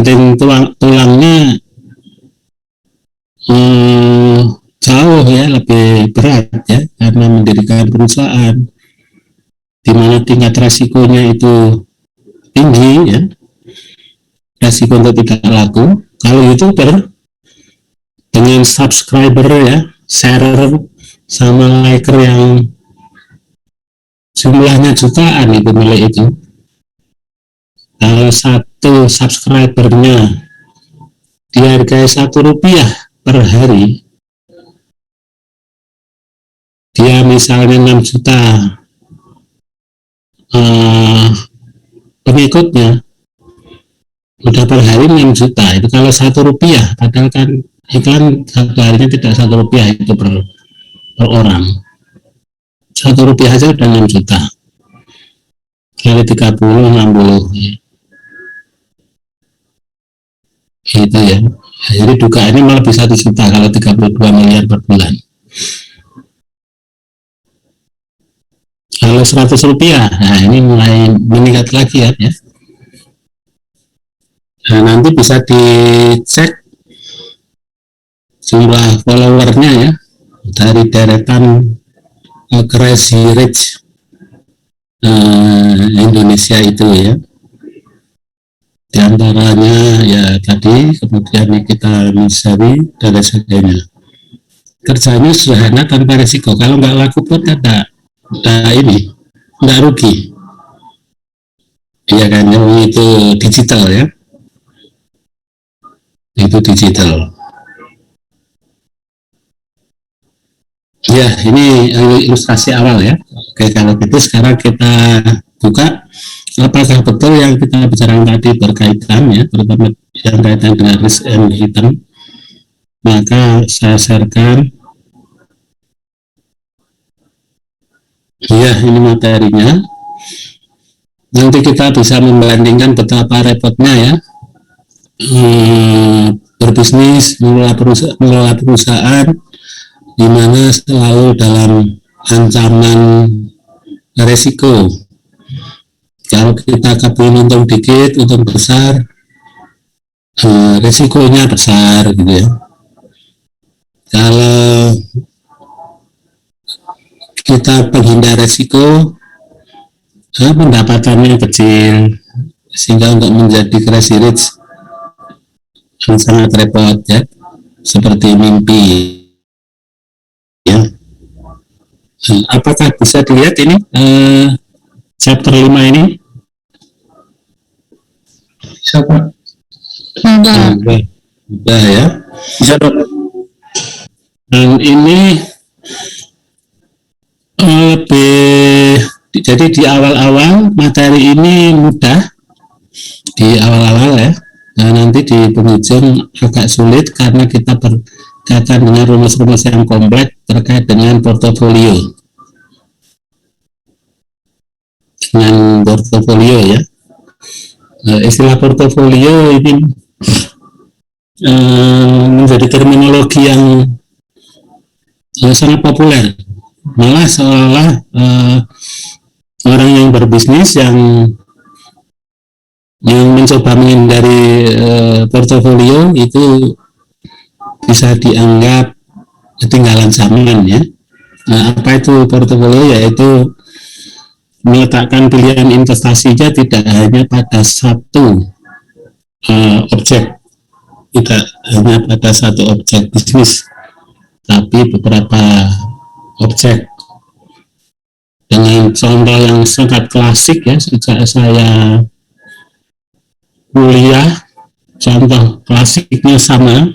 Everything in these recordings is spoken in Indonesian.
banting tulangnya jauh ya, lebih berat ya, karena mendirikan perusahaan di mana tingkat resikonya itu tinggi ya, resiko untuk tidak laku. Kalau YouTuber dengan subscriber ya, share sama liker yang jumlahnya jutaan itu milik itu, kalau satu subscribernya dihargai Rp1 per hari, dia misalnya 6 juta pengikutnya, udah per hari 6 juta, itu kalau Rp1, padahal kan iklan satu harinya tidak Rp1 itu per orang, Rp1 aja udah 6 juta, kali 30, 60 ya. Itu ya, jadi dugaannya malah bisa 1 juta kalau 32 miliar per bulan. Kalau Rp100, nah ini mulai meningkat lagi ya. Nah, nanti bisa dicek jumlah followernya ya, dari deretan Crazy Rich Indonesia itu ya. Di antaranya ya tadi, kemudian kita Misari dan lain sebagainya. Kerjanya sederhana tanpa risiko. Kalau nggak laku pun nggak rugi. Iya kan, itu digital ya. Itu digital. Ya, ini ilustrasi awal ya. Oke, kalau gitu sekarang kita buka apakah betul yang kita bicarakan tadi berkaitan ya, terutama yang kaitan dengan risk and return. Maka saya sharekan. Ya, ini materinya. Nanti kita bisa membandingkan betapa repotnya ya berbisnis, mengelola perusahaan, di mana selalu dalam ancaman resiko. Kalau kita kepingin untung dikit, untung besar, resikonya besar gitu ya. Kalau kita penghindar resiko, pendapatannya kecil, sehingga untuk menjadi crazy rich sangat repot ya, seperti mimpi ya. Apakah bisa dilihat ini chapter 5 ini? Siapa? Udah ya. Bisa dok. Dan ini jadi di awal-awal materi ini mudah di awal-awal ya. Nah, nanti di penghujung agak sulit karena kita berkaitan dengan rumus-rumus yang kompleks terkait dengan portofolio. Dengan portofolio ya. Istilah portofolio ini menjadi terminologi yang sangat populer. Malah seolah orang yang berbisnis yang mencoba menghindari portofolio itu bisa dianggap ketinggalan zaman ya. Nah, apa itu portofolio? Yaitu meletakkan pilihan investasinya tidak hanya pada satu objek, tidak hanya pada satu objek bisnis, tapi beberapa objek. Dengan contoh yang sangat klasik ya, sejak saya kuliah, contoh klasiknya sama,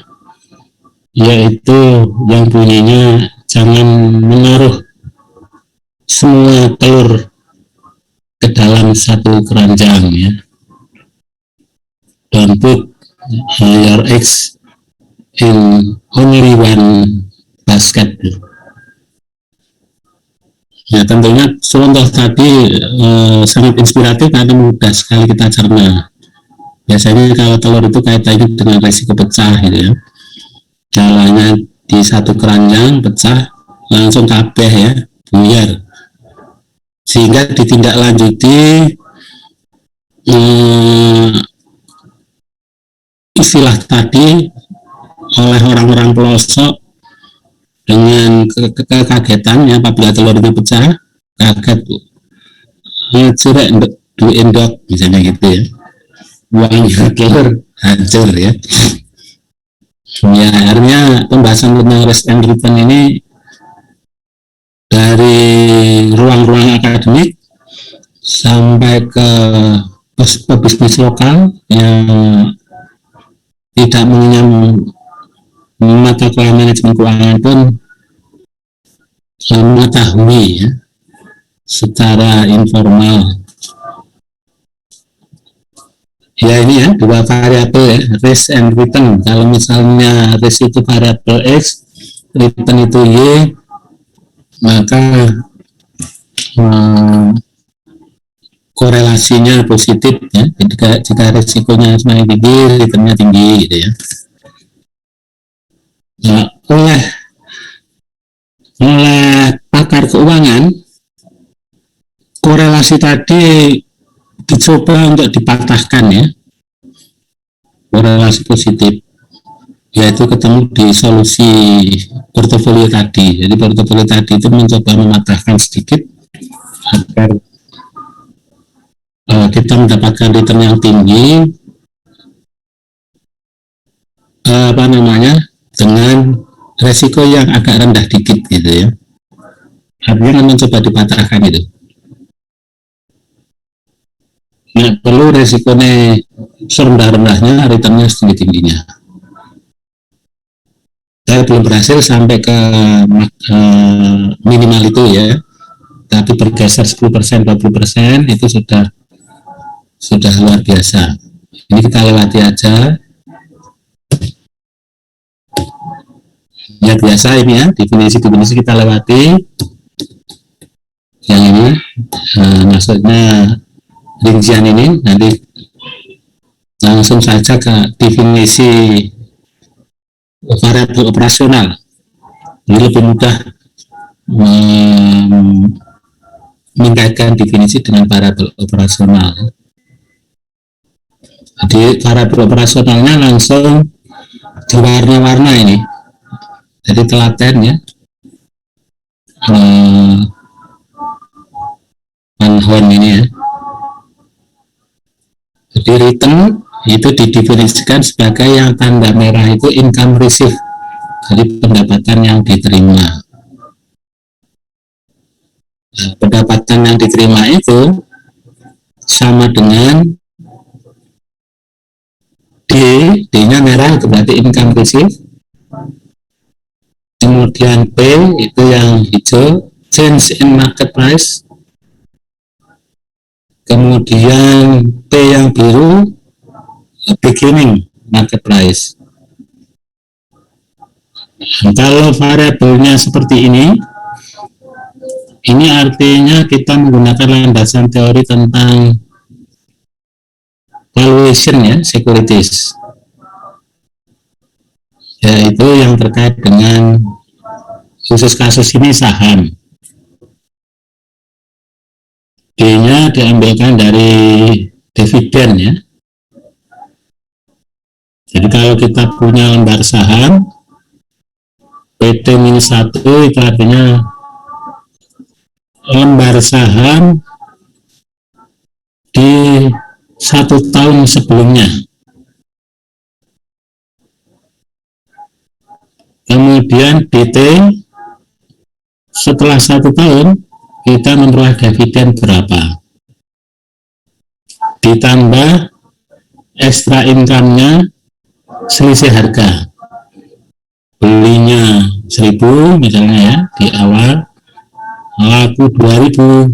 yaitu yang bunyinya jangan menaruh semua telur ke dalam satu keranjang ya. Don't put your eggs in only one basket. Ya, tentunya contoh tadi sangat inspiratif karena mudah sekali kita cerna. Biasanya kalau telur itu kaitannya dengan risiko pecah gitu ya. Jalannya di satu keranjang pecah, langsung kabeh ya, buyar. Sehingga ditindaklanjuti istilah tadi oleh orang-orang pelosok dengan kekagetannya apabila telur itu pecah, kaget curek endok misalnya gitu ya, uangnya telur hancur ya. Ya akhirnya pembahasan tentang risk and return ini dari ruang-ruang akademik sampai ke pebisnis lokal yang tidak mengenyam mata kuliah manajemen keuangan pun mengetahui ya, secara informal. Ya ini ya, dua variabel ya, risk and return. Kalau misalnya risk itu variabel X, return itu Y, maka korelasinya positif ya. Jika risikonya semakin tinggi, returnnya tinggi gitu ya. Nah, oleh pakar keuangan, korelasi tadi dicoba untuk dipatahkan ya, korelasi positif, yaitu ketemu di solusi portofolio tadi. Jadi portofolio tadi itu mencoba mematahkan sedikit agar kita mendapatkan return yang tinggi, dengan resiko yang agak rendah dikit gitu ya. Artinya mencoba dipatahkan itu. Nah, perlu resikonya serendah-rendahnya, returnnya setinggi-tingginya. Saya belum berhasil sampai ke minimal itu ya, tapi bergeser 10%, 20% itu sudah luar biasa. Ini kita lewati aja. Ya biasa ini ya, definisi kita lewati. Yang ini maksudnya rincian ini, nanti langsung saja ke definisi variabel operasional. Ini lebih mudah mengaitkan definisi dengan variabel operasional. Jadi variabel operasionalnya langsung diwarna-warna ini. Jadi telaten ya. Manhon ini ya. Jadi return itu didefinisikan sebagai yang tanda merah itu income receive, jadi pendapatan yang diterima. Nah, pendapatan yang diterima itu sama dengan D-nya merah itu berarti income receive. Kemudian P itu yang hijau, change in market price. Kemudian P yang biru, beginning market price. Kalau variabelnya seperti ini artinya kita menggunakan landasan teori tentang valuation ya, securities, yaitu yang terkait dengan khusus kasus ini saham. D-nya diambilkan dari dividen ya. Jadi kalau kita punya lembar saham PT-1 itu artinya lembar saham di 1 tahun sebelumnya. Kemudian DT setelah 1 tahun kita memperoleh dividen berapa, ditambah extra income-nya selisih harga, belinya 1.000 misalnya ya di awal, laku 2.000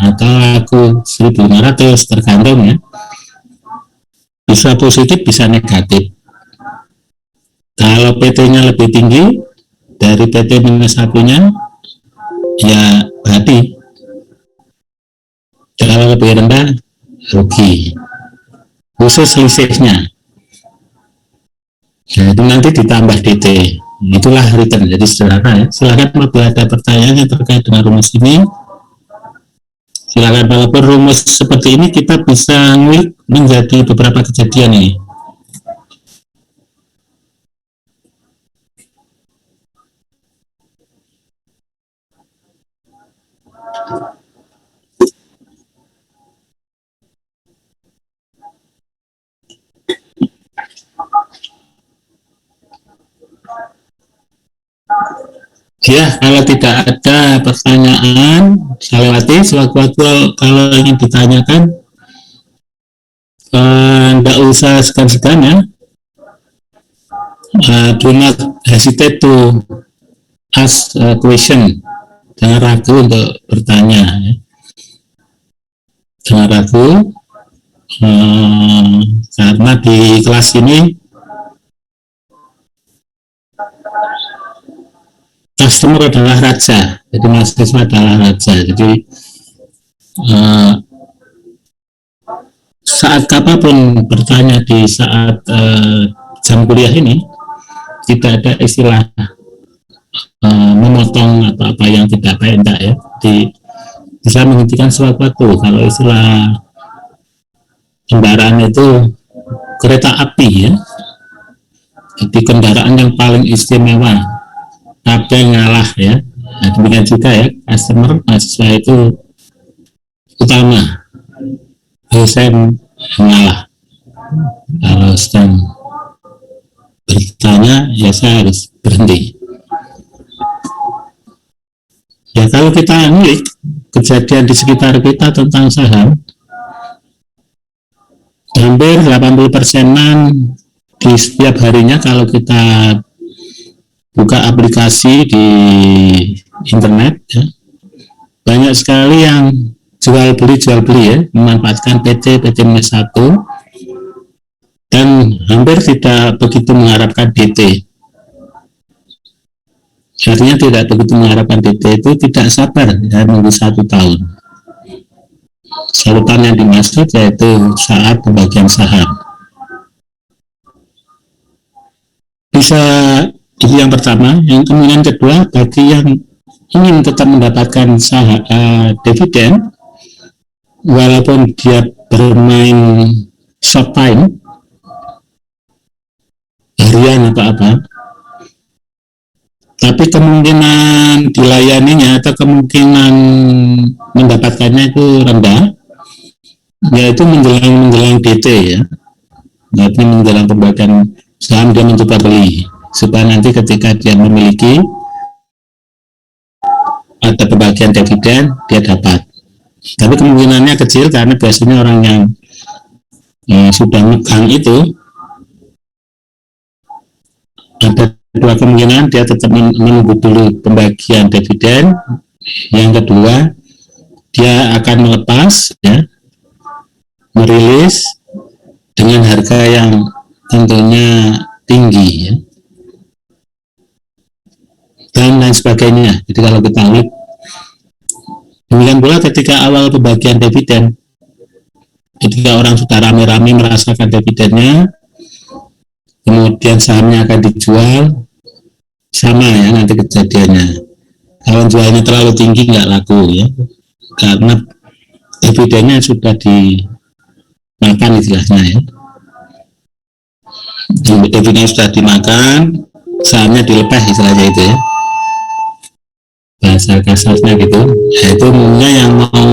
atau laku 1.500 tergantung ya, bisa positif bisa negatif. Kalau PT-nya lebih tinggi dari PT minus 1-nya ya berarti, kalau lebih rendah rugi, khusus selisihnya. Nah, itu nanti ditambah DT, itulah return. Jadi sederhana ya. Silakan apabila ada pertanyaan yang terkait dengan rumus ini, silakan. Walaupun rumus seperti ini kita bisa ngulik menjadi beberapa kejadian ini. Ya, kalau tidak ada pertanyaan, saya lewati. Sewaktu-waktu kalau ingin ditanyakan, nggak usah segan-segan ya. Do not hesitate to ask a question. Jangan ragu untuk bertanya. Ya. Jangan ragu, karena di kelas ini customer adalah raja, jadi mahasiswa adalah raja. Jadi saat kapanpun bertanya di saat jam kuliah ini, tidak ada istilah memotong atau apa yang tidak baik, enggak ya. Jadi bisa menghentikan sewaktu-waktu. Kalau istilah kendaraan itu kereta api ya, jadi kendaraan yang paling istimewa, apa yang ngalah ya. Nah, demikian juga ya, customer mahasiswa itu utama, dosen mengalah. Kalau sedang bertanya ya saya harus berhenti. Ya kalau kita ngulik kejadian di sekitar kita tentang saham, hampir 80%-an di setiap harinya kalau kita buka aplikasi di internet ya, banyak sekali yang jual beli ya, memanfaatkan PT minus 1 dan hampir tidak begitu mengharapkan DT. Artinya tidak begitu mengharapkan DT, itu tidak sabar ya, menunggu 1 tahun. 1 tahun yang dimaksud yaitu saat pembagian saham. Bisa itu yang pertama. Yang kemudian kedua, bagi yang ingin tetap mendapatkan saham dividen, walaupun dia bermain short time, harian atau apa, tapi kemungkinan dilayaninya atau kemungkinan mendapatkannya itu rendah, yaitu menjelang DT ya, yaitu menjelang pembagian saham dia mencoba beli, supaya nanti ketika dia memiliki ada pembagian dividen dia dapat. Tapi kemungkinannya kecil karena biasanya orang yang sudah megang itu ada 2 kemungkinan, dia tetap menunggu dulu pembagian dividen. Yang kedua, dia akan melepas ya, merilis dengan harga yang tentunya tinggi ya, dan lain sebagainya. Jadi kalau kita lihat, demikian pula ketika awal pembagian dividen, ketika orang sudah rame-rame merasakan dividennya, kemudian sahamnya akan dijual, sama ya nanti kejadiannya. Kalau jualnya terlalu tinggi nggak laku ya, karena dividennya sudah dimakan istilahnya ya. Dividennya sudah dimakan, sahamnya dilepas istilahnya itu ya. Bahasa kasarnya gitu. Ya, itu umumnya yang mau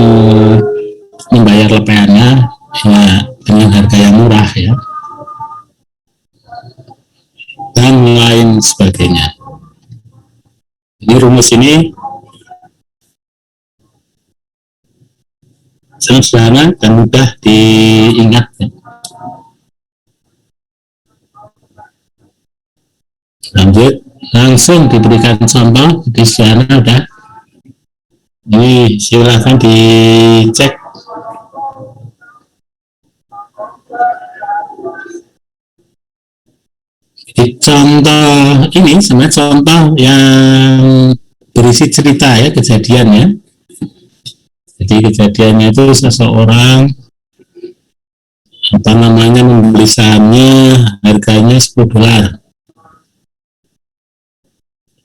membayar lepehannya ya dengan harga yang murah ya, dan lain sebagainya. Ini rumus ini sangat sederhana dan mudah diingat ya. Lanjut, langsung diberikan contoh di sana ada. Ini silakan dicek. Di contoh ini sebenarnya contoh yang berisi cerita ya, kejadian ya. Jadi kejadiannya itu seseorang apa namanya membeli sahamnya harganya $10.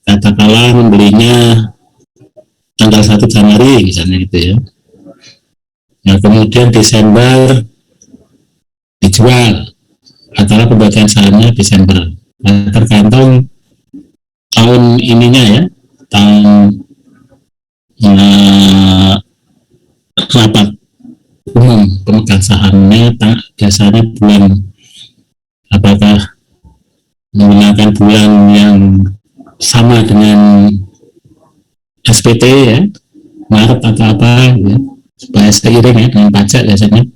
Katakanlah membelinya tanggal 1 Januari misalnya gitu ya. Nah kemudian Desember dijual, katakanlah pembagian sahamnya Desember. Nah, tergantung tahun ininya ya, tahun rapat umum pemegang sahamnya biasanya bulan, apakah menggunakan bulan yang sama dengan SPT ya, Maret atau apa ya, supaya seiring ya dengan pajak biasanya.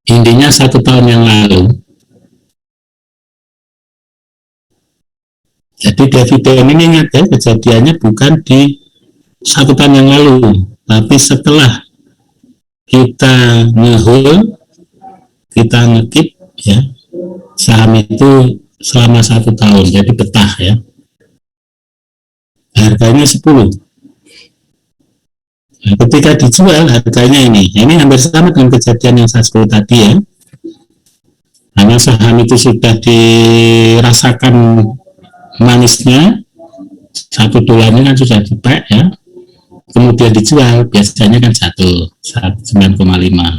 Intinya 1 tahun yang lalu. Jadi dividen ini ingat ya, kejadiannya bukan di 1 tahun yang lalu, tapi setelah kita nge-hold, kita nge-keep ya saham itu selama 1 tahun, jadi betah ya. Harganya 10. Nah, ketika dijual harganya ini hampir sama dengan kejadian yang saya sebut tadi ya. Karena saham itu sudah dirasakan manisnya, $1 kan sudah dipek ya, kemudian dijual biasanya kan jatuh 9,5.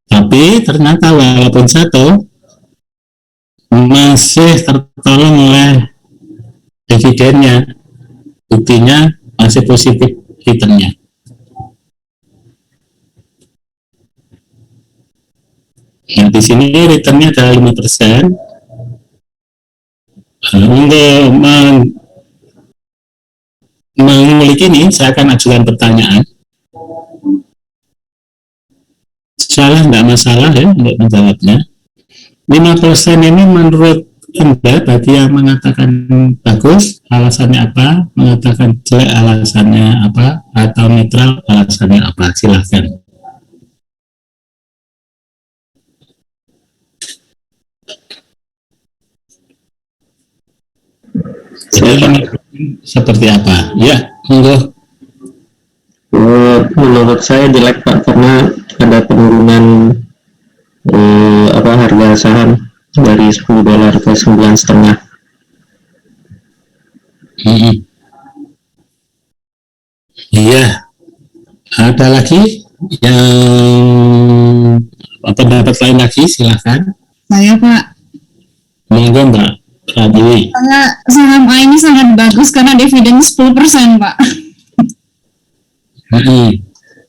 Tapi ternyata walaupun jatuh masih tertolong oleh dividennya, buktinya masih positif returnnya. Nah di sini returnnya adalah 5%. Untuk mengulik ini, saya akan ajukan pertanyaan. Salah nggak masalah ya untuk menjawabnya. 5% ini menurut Anda, bagi yang mengatakan bagus, alasannya apa? Mengatakan jelek, alasannya apa? Atau netral, alasannya apa? Silahkan. Jadi seperti apa? Ya, monggo. Menurut saya jelek Pak, karena ada penurunan harga saham dari $10 ke 9,5. Iya. Ada lagi yang pendapat lain lagi? Silahkan. Saya Pak. Monggo Mbak Pratiwi. Saham A ini sangat bagus karena dividen 10% Pak.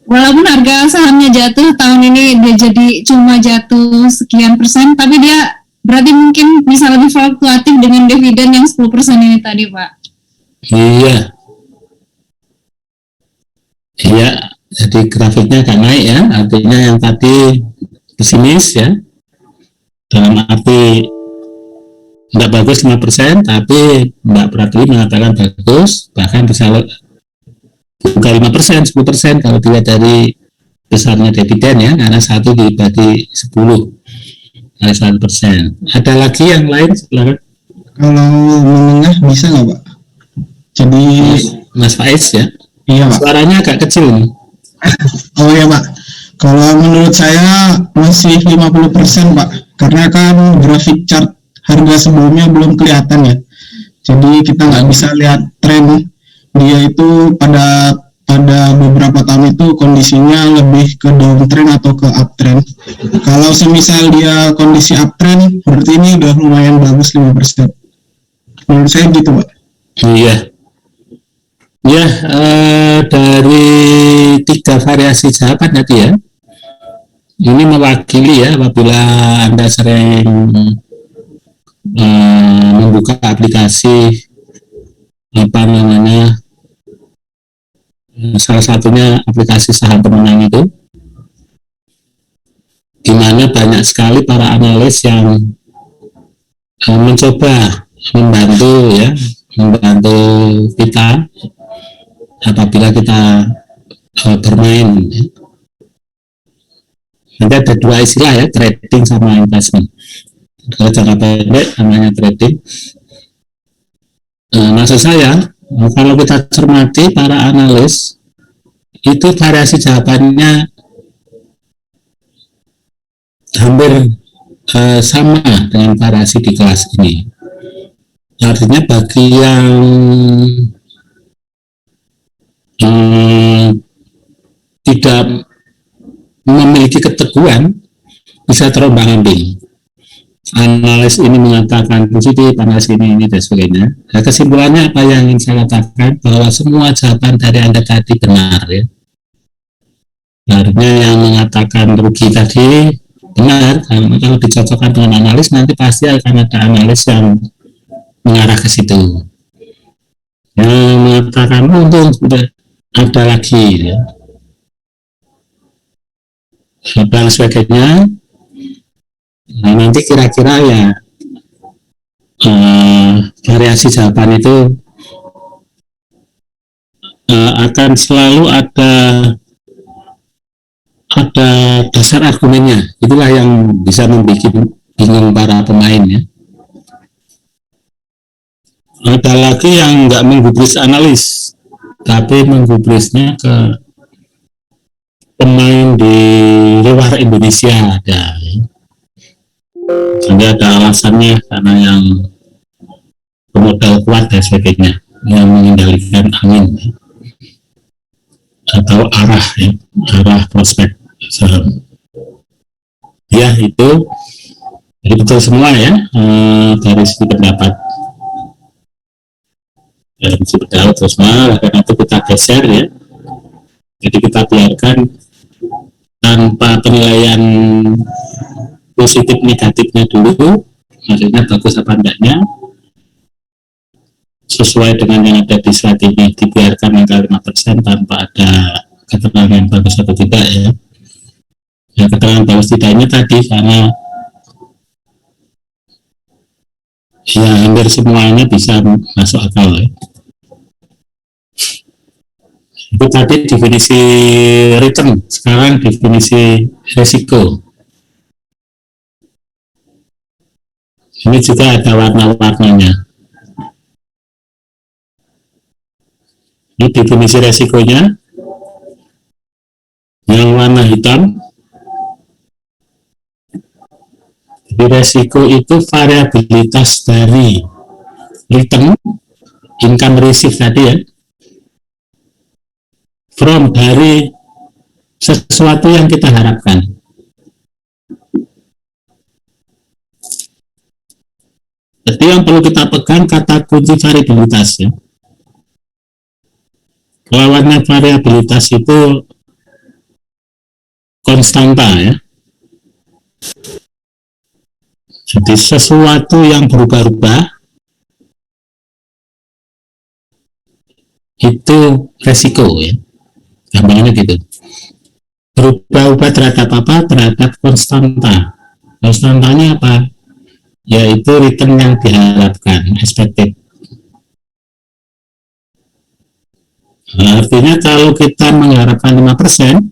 Walaupun harga sahamnya jatuh tahun ini, dia jadi cuma jatuh sekian persen, tapi dia berarti mungkin bisa lebih fluktuatif dengan dividen yang 10% ini tadi Pak. Iya. Iya, jadi grafiknya agak naik ya, artinya yang tadi pesimis ya, dalam arti nggak bagus 5%, tapi Mbak Pratiwi mengatakan bagus, bahkan bisa bukan 5%, 10% kalau dilihat dari besarnya dividen ya, karena 1 dibagi 10 kali 1%. Ada lagi yang lain? Silakan. Kalau menengah bisa nggak Pak? Jadi Mas Faiz ya. Iya Pak. Suaranya agak kecil nih. Oh ya Pak. Kalau menurut saya masih 50% Pak, karena kan grafik chart harga sebelumnya belum kelihatan ya. Jadi kita nggak bisa lihat tren dia itu pada beberapa tahun itu kondisinya lebih ke downtrend atau ke uptrend. Kalau semisal dia kondisi uptrend, berarti ini udah lumayan bagus 5%. Menurut saya gitu Pak. Iya. Ya, dari 3 variasi jawaban tadi ya, ini mewakili ya apabila Anda sering membuka aplikasi apa namanya, salah satunya aplikasi saham pemenang itu, di mana banyak sekali para analis yang mencoba membantu kita apabila kita bermain ya. Nanti ada 2 istilah ya, trading sama investment. Kalau jangka pendek namanya trading. Maksud saya, kalau kita cermati para analis itu variasi jawabannya hampir sama dengan variasi di kelas ini. Artinya bagi yang tidak memiliki keteguhan bisa terombang-ambing. Analis ini mengatakan positif, analis ini dan sebagainya. Nah, kesimpulannya apa yang ingin saya katakan, bahwa semua jawaban dari Anda tadi benar ya. Artinya yang mengatakan rugi tadi benar, karena kalau dicocokkan dengan analis nanti pasti akan ada analis yang mengarah ke situ. yang mengatakan untung sudah ada lagi ya, dan sebagainya. Nah, nanti kira-kira ya variasi jawaban itu akan selalu ada dasar argumennya. Itulah yang bisa membuat bingung para pemain ya. Ada lagi yang nggak menggubris analis, tapi menggubrisnya ke pemain di luar Indonesia ada. Jadi ada alasannya karena yang pemodal kuat dan sebagainya, yang mengendalikan angin atau arah prospek saham. Ya itu, jadi betul semua ya dari segi pendapat. Dari segi pendapat terus semua, karena itu kita geser ya. Jadi kita biarkan tanpa penilaian positif negatifnya dulu, maksudnya bagus apa enggaknya, sesuai dengan yang ada di slide ini, dibiarkan angka 5% tanpa ada keterangan bagus atau tidak ya. Ya keterangan bagus tidaknya tadi karena ya hampir semuanya bisa masuk akal ya. Itu tadi definisi return, sekarang definisi risiko. Ini juga ada warna-warnanya. Ini definisi resikonya. Yang warna hitam. Jadi resiko itu variabilitas dari return, income receive tadi ya. From dari sesuatu yang kita harapkan. Jadi yang perlu kita pegang kata kunci variabilitas ya. Lawannya variabilitas itu konstanta ya. Jadi sesuatu yang berubah-ubah itu resiko ya. Gampangnya gitu. Berubah-ubah terhadap apa? Terhadap konstanta. Konstantanya apa? Yaitu return yang diharapkan, expected. Nah, artinya kalau kita mengharapkan 5%,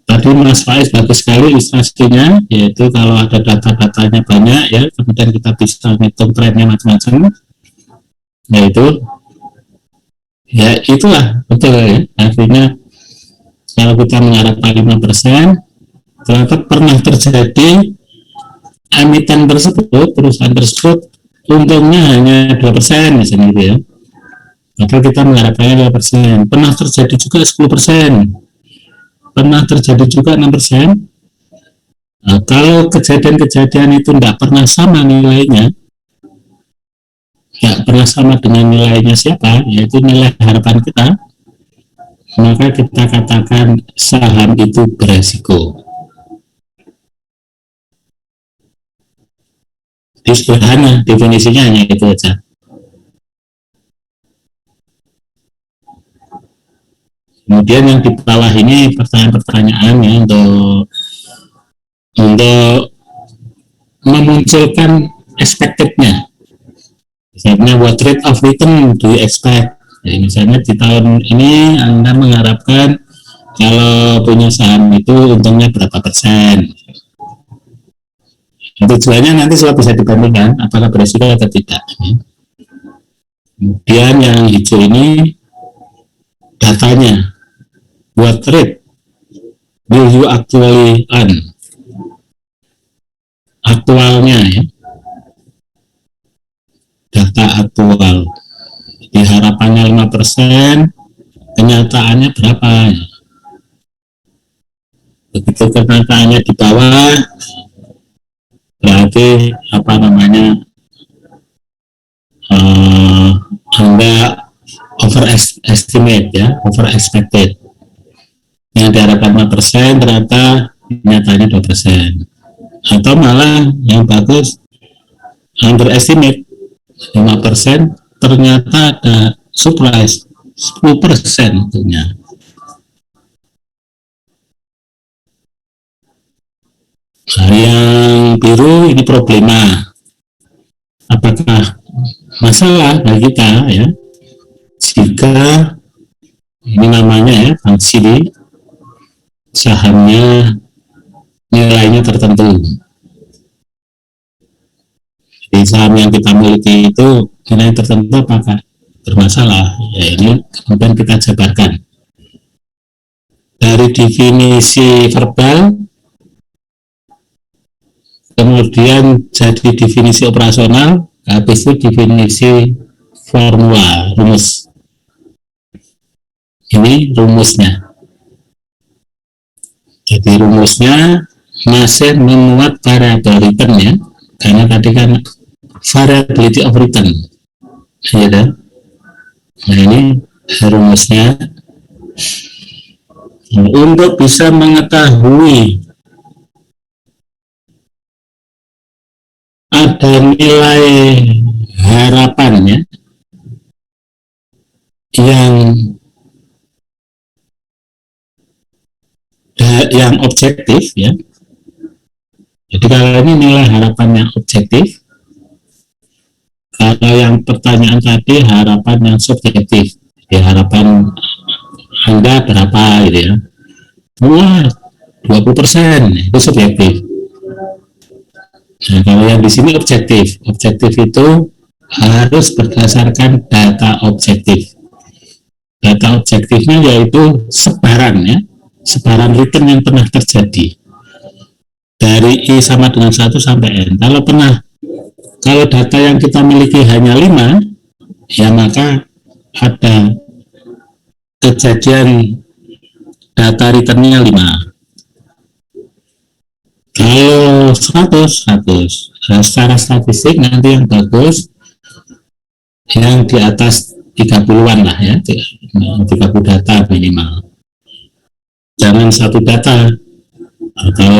tadi Mas Faiz bagus sekali ilustrasinya, yaitu kalau ada data-datanya banyak ya, kemudian kita bisa hitung trennya macam-macam, yaitu ya itulah betul ya, artinya kalau kita mengharapkan 5%, ternyata pernah terjadi emiten tersebut, perusahaan tersebut untungnya hanya 2% misalnya gitu ya. Maka kita mengharapkannya 2%. Pernah terjadi juga 10%. Pernah terjadi juga 6%. Nah, kalau kejadian-kejadian itu tidak pernah sama nilainya, tidak pernah sama dengan nilainya siapa, yaitu nilai harapan kita, maka kita katakan saham itu beresiko. Sederhana definisinya hanya itu saja. Kemudian yang di bawah ini pertanyaan-pertanyaan ya, untuk memunculkan expected-nya. Misalnya what rate of return do you expect? Jadi misalnya di tahun ini Anda mengharapkan kalau punya saham itu untungnya berapa persen? Tujuannya nanti selalu bisa dibandingkan apakah beresiko atau tidak. Kemudian yang hijau ini datanya, what rate will you actually earn? Aktualnya ya, data aktual. Di harapannya 5%, kenyataannya berapa? Begitu kenyataannya di bawah, berarti apa namanya Anda overestimate ya, over expected. Yang diharapkan 5% ternyata nyatanya 2%. Atau malah yang bagus underestimate 5%, ternyata ada surprise 10% tentunya. Nah, yang biru ini problema. Apakah masalah bagi kita ya? Jika ini namanya ya, Bank Sini, sahamnya nilainya tertentu. Jadi saham yang kita miliki itu nilai tertentu apakah bermasalah? Ya ini kemudian kita jabarkan. Dari definisi verbal, kemudian jadi definisi operasional, habis itu definisi formula, rumus. Ini rumusnya. Jadi rumusnya masih memuat variabel return ya, karena tadi kan variability of return, ya kan? Nah ini rumusnya. Untuk bisa mengetahui ada nilai harapannya yang objektif ya. Jadi kalau ini nilai harapan yang objektif, kalau yang pertanyaan tadi harapan yang subjektif, ya harapan Anda berapa gitu ya. Wah, 20% itu subjektif. Nah, kalau yang di sini objektif. Objektif itu harus berdasarkan data objektif. Data objektifnya yaitu sebaran ya, sebaran return yang pernah terjadi dari I sama dengan 1 sampai N. Kalau data yang kita miliki hanya 5, ya maka ada kejadian data returnnya 5. Kalau 100. Nah, secara statistik nanti yang bagus yang di atas 30-an lah ya, 30 data minimal. Jangan satu data atau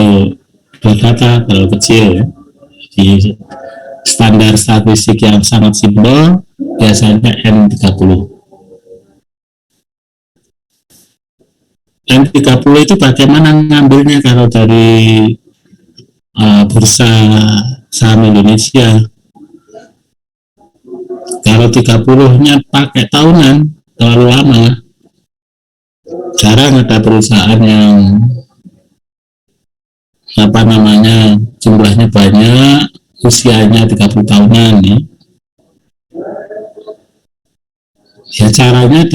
dua data terlalu kecil ya. Di standar statistik yang sangat simpel biasanya N30. N30 itu bagaimana ngambilnya kalau dari bursa saham Indonesia? Kalau 30-nya pakai tahunan terlalu lama. Jarang ada perusahaan yang jumlahnya banyak, usianya 30 tahunan ya. Ya caranya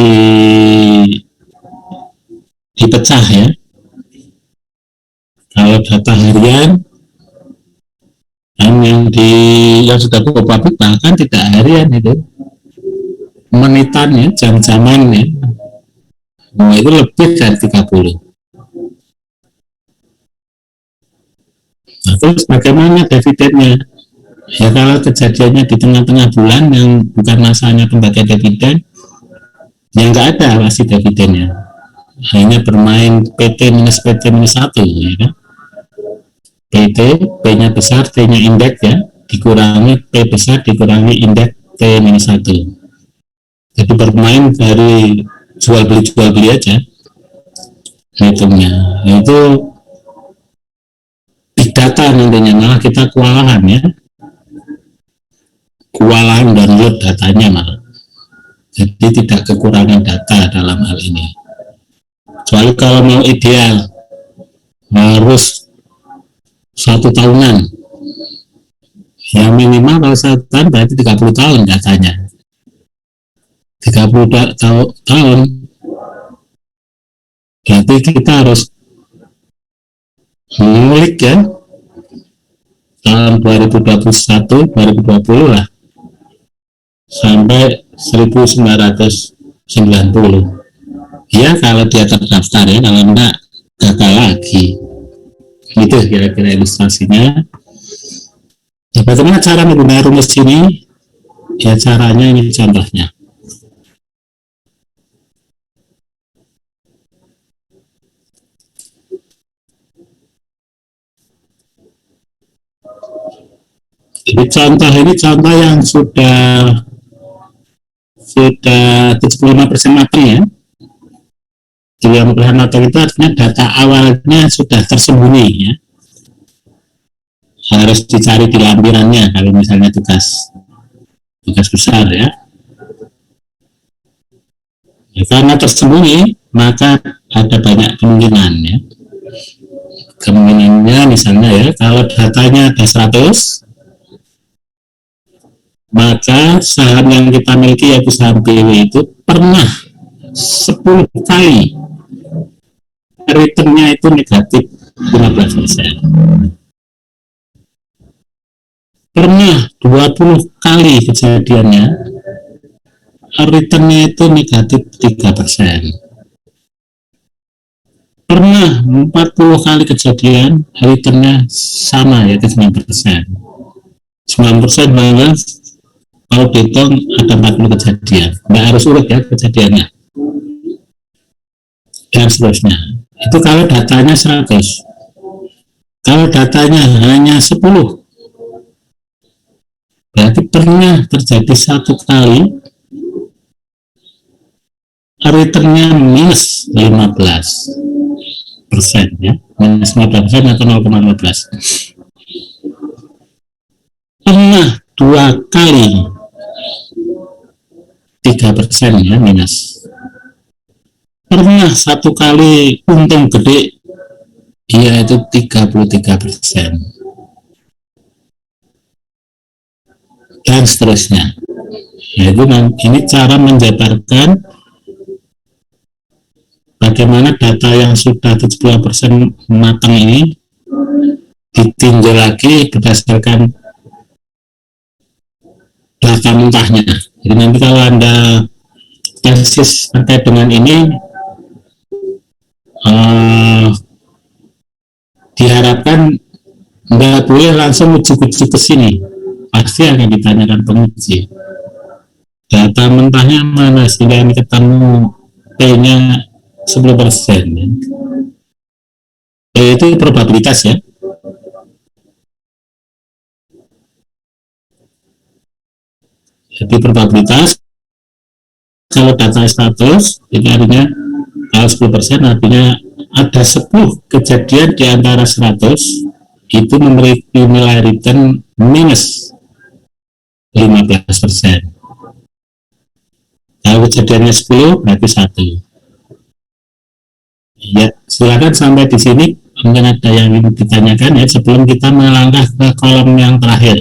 dipecah ya. Kalau data harian kan yang sudah go public bahkan tidak harian itu, menitan ya, jam-jaman ya. Nah, itu lebih dari 30. Nah, terus bagaimana dividennya? Ya kalau kejadiannya di tengah-tengah bulan yang bukan masanya pembagian dividen, ya nggak ada pasti dividennya. Hanya bermain PT minus PT minus 1 ya kan? PT, P-nya besar, T-nya indeks ya, dikurangi P besar, dikurangi indeks T minus 1. Jadi bermain dari jual beli aja hitungnya. Itu big data nantinya, malah kita kewalahan ya, kewalahan download datanya malah. Jadi tidak kekurangan data dalam hal ini. Kecuali kalau mau ideal harus 1 tahunan, ya minimal kalau 1 tahun berarti 30 tahun datanya. 30 tahun berarti kita harus mengulik ya tahun 2021 2020 lah sampai 1990 ya, kalau dia terdaftar ya, kalau enggak gagal lagi. Itu kira-kira ilustrasinya. Ya, bagaimana cara menggunakan rumus ini? Ya caranya ini contohnya. Jadi contoh ini contoh yang sudah sudah 75% matang ya. 75% matang itu artinya data awalnya sudah tersembunyi ya. Harus dicari di lampirannya kalau misalnya tugas besar ya. Karena tersembunyi maka ada banyak kemungkinan ya. Kemungkinannya misalnya ya, kalau datanya ada 100, maka saham yang kita miliki yaitu saham BW itu pernah 10 kali returnnya itu negatif 15%. Pernah 20 kali kejadiannya returnnya itu negatif 3%. Pernah 40 kali kejadian returnnya sama yaitu 9%. 9% bahwa kalau dihitung ada 40 kejadian, nggak harus urut ya kejadiannya dan seterusnya. Itu kalau datanya 100. Kalau datanya hanya 10, berarti pernah terjadi 1 kali returnnya minus 15% ya, minus 15% atau 0,15. Pernah 2 kali 3% ya minus. Pernah 1 kali untung gede, yaitu 33%. Dan seterusnya. Yaitu ini cara menjabarkan bagaimana data yang sudah 70% matang ini ditinjau lagi berdasarkan data mentahnya. Jadi nanti kalau Anda tesis terkait dengan ini, diharapkan nggak boleh langsung uji-uji ke sini, pasti akan ditanyakan penguji data mentahnya mana sehingga ini ketemu P-nya 10% ya. Itu probabilitas ya. Jadi probabilitas kalau data 100 ini artinya kalau 10% artinya ada 10 kejadian di antara 100 itu memiliki nilai return minus 15%. Kalau kejadiannya 10 berarti 1. Ya, silakan sampai di sini. Mungkin ada yang ingin ditanyakan ya sebelum kita melangkah ke kolom yang terakhir,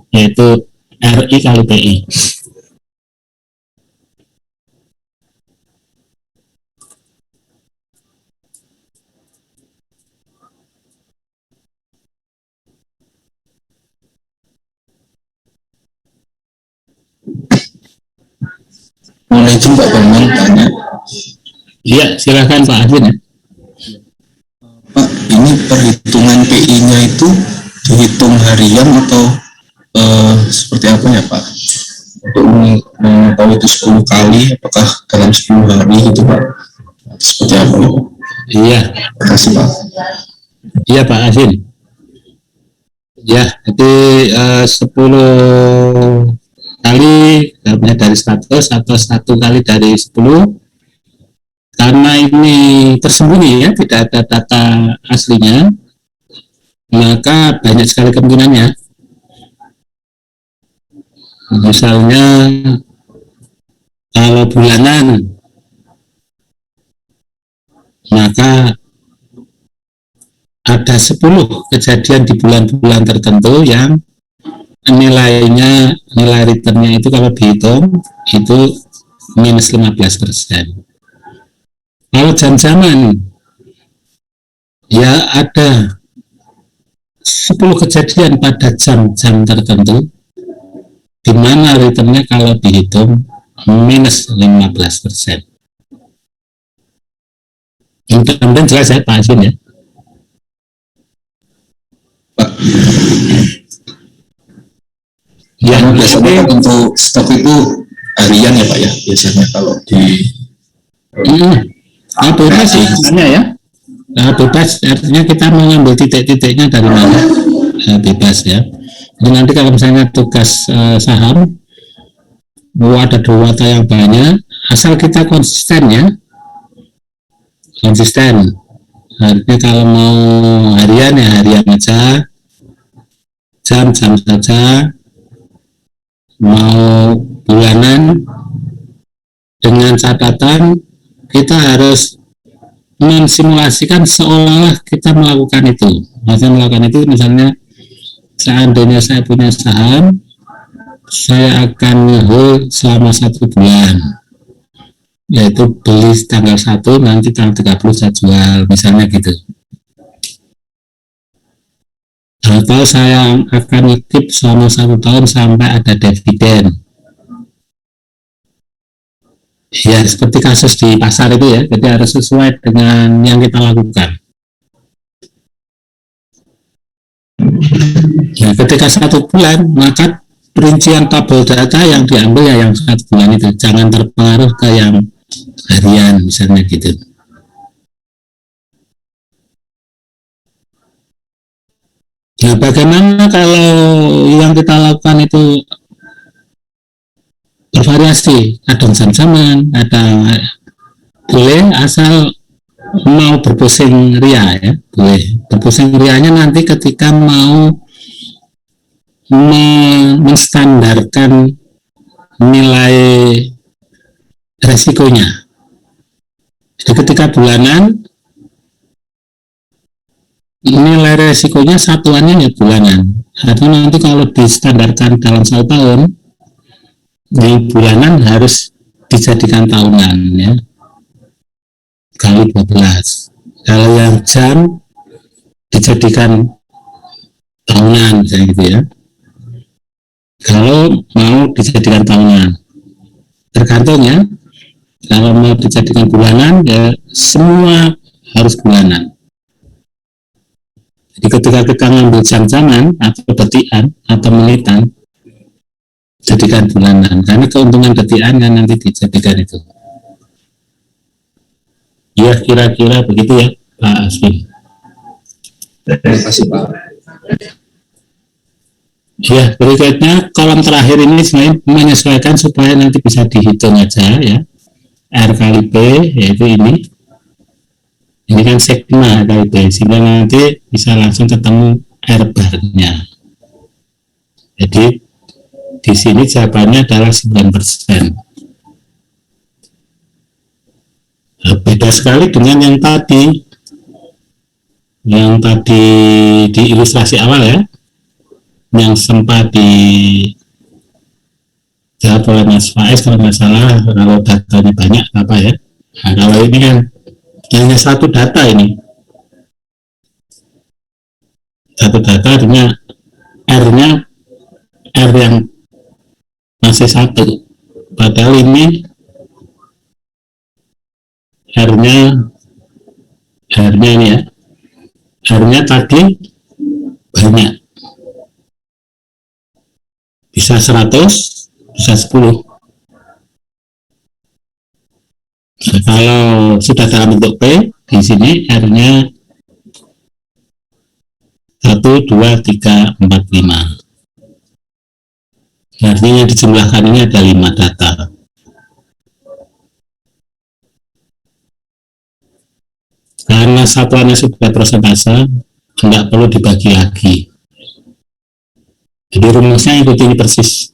yaitu RI kali PI. Boleh izin Pak Bambang tanya. Iya, silakan Pak Adin. Pak, ini perhitungan PI-nya itu dihitung harian atau seperti apa ya Pak? Untuk mengetahui itu 10 kali, apakah dalam 10 hari gitu Pak? Seperti apa itu? Iya. Terima kasih Pak. Iya Pak Adin. Ya, jadi 10 kali dari 100 atau 1 kali dari 10, karena ini tersembunyi ya, tidak ada data aslinya, maka banyak sekali kemungkinannya. Misalnya kalau bulanan, maka ada 10 kejadian di bulan-bulan tertentu yang nilai returnnya itu kalau dihitung itu minus 15%. Kalau jam-jaman ya ada 10 kejadian pada jam-jam tertentu di mana returnnya kalau dihitung minus 15%. Mudah-mudahan jelas ya Pak Asin ya. Pak. Ya, biasanya untuk stok itu harian ya Pak ya, biasanya kalau di bebas sih sebenarnya ya. Bebas artinya kita mengambil titik-titiknya dari mana, bebas ya. Jadi nanti kalau misalnya tugas saham ada data yang banyak, asal kita konsisten ya, konsisten. Artinya kalau mau harian ya harian aja, jam-jam saja, mau bulanan, dengan catatan kita harus mensimulasikan seolah kita melakukan itu. Maksudnya melakukan itu misalnya seandainya saya punya saham, saya akan hold selama 1 bulan, yaitu beli tanggal 1, nanti tanggal 30 saya jual, misalnya gitu. Atau saya akan ngekip selama 1 tahun sampai ada dividen. Ya seperti kasus di pasar itu ya, jadi harus sesuai dengan yang kita lakukan. Ya, ketika 1 bulan, maka perincian tabel data yang diambil ya yang 1 bulan itu, jangan terpengaruh ke yang harian misalnya gitu. Nah, bagaimana kalau yang kita lakukan itu bervariasi, kadang jam-jaman, kadang boleh, asal mau berpusing ria ya, boleh. Berpusing rianya nanti ketika mau menstandarkan nilai resikonya. Jadi ketika bulanan, nilai resikonya satuannya ya bulanan. Artinya nanti kalau distandarkan dalam 1 tahun, yang bulanan harus dijadikan tahunan ya, kali 12. Kalau yang jam dijadikan tahunan misalnya gitu ya. Kalau mau dijadikan tahunan, tergantung ya. Kalau mau dijadikan bulanan ya semua harus bulanan. Jadi ketika kita ngambil jam-jaman atau detikan atau menitan, jadikan bulanan, karena keuntungan detikan kan nanti dijadikan itu. Ya kira-kira begitu ya Pak Aswin. Terima kasih Pak. Ya, berikutnya kolom terakhir ini sebenarnya menyesuaikan supaya nanti bisa dihitung aja ya. R kali P, yaitu ini kan sigma kali P, sehingga nanti bisa langsung ketemu R bar-nya. Jadi di sini jawabannya adalah 9%. Beda sekali dengan yang tadi di ilustrasi awal ya, yang sempat dijawab oleh Mas Faiz kalau nggak salah, kalau datanya banyak apa ya. Nah, kalau ini kan hanya satu data ini, satu data artinya R-nya R yang masih 1, padahal ini R-nya ini ya, R-nya tadi banyak, bisa 100, bisa 10. Nah, kalau sudah dalam bentuk P, di sini R-nya 1, 2, 3, 4, 5. Artinya dijumlahkan ini ada 5 data. Karena satuannya sudah persentase, tidak perlu dibagi lagi. Jadi rumusnya ikuti ini persis.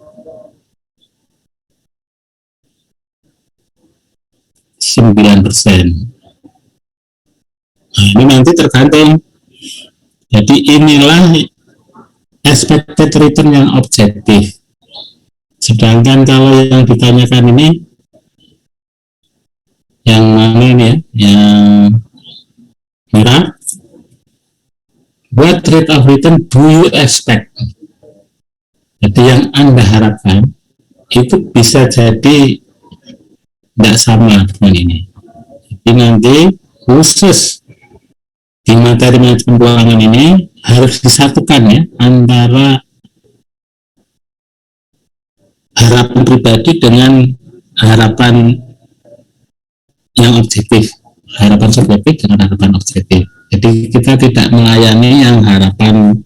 9%. Nah, ini nanti tergantung. Jadi inilah expected return yang objektif. Sedangkan kalau yang ditanyakan ini, yang mana ini ya, yang merah, what rate of return do you expect? Jadi yang Anda harapkan itu bisa jadi tidak sama dengan ini. Jadi nanti khusus di materi manajemen keuangan ini harus disatukan ya antara harapan pribadi dengan harapan yang objektif, harapan subjektif dengan harapan objektif. Jadi kita tidak melayani yang harapan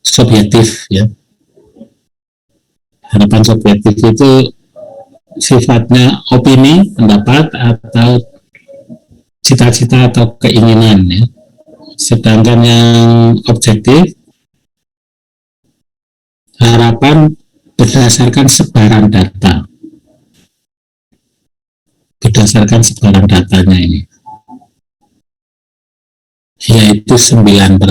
subjektif ya. Harapan subjektif itu sifatnya opini, pendapat, atau cita-cita atau keinginan ya. Sedangkan yang objektif, harapan berdasarkan sebaran data. Berdasarkan sebaran datanya ini, yaitu 9%.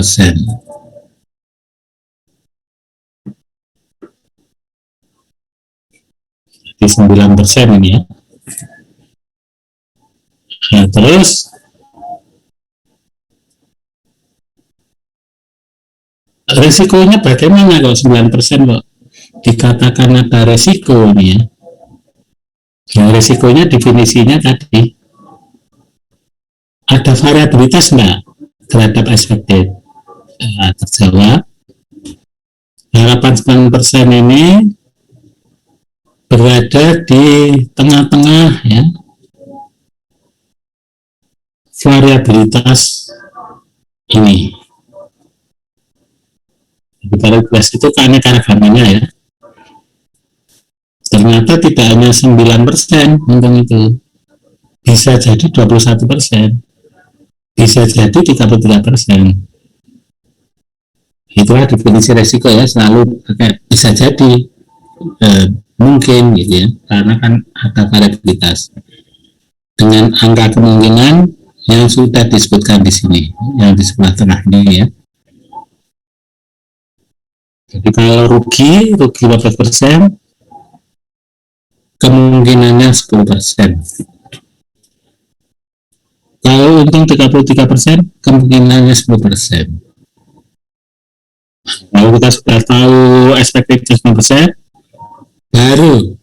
Jadi 9% ini ya. Nah, terus risikonya bagaimana kalau 9% kok dikatakan ada risiko ini ya. Yang risikonya definisinya tadi, ada variabilitas enggak terhadap expected? Terjawab. Harapan 9% ini berada di tengah-tengah ya variabilitas ini. Jadi variabilitas itu keanekaragamannya ya. Ternyata tidak hanya 9% untung itu, bisa jadi 21%, bisa jadi 33%. Itulah definisi resiko ya, selalu pakai bisa jadi, mungkin gitu ya, karena kan ada variabilitas dengan angka kemungkinan yang sudah disebutkan di sini, yang di sebelah tengah ini ya. Jadi kalau rugi 15%, kemungkinannya 10%. Kalau untung 33%, kemungkinannya 10%. Kalau kita sudah tahu expected 10%, baru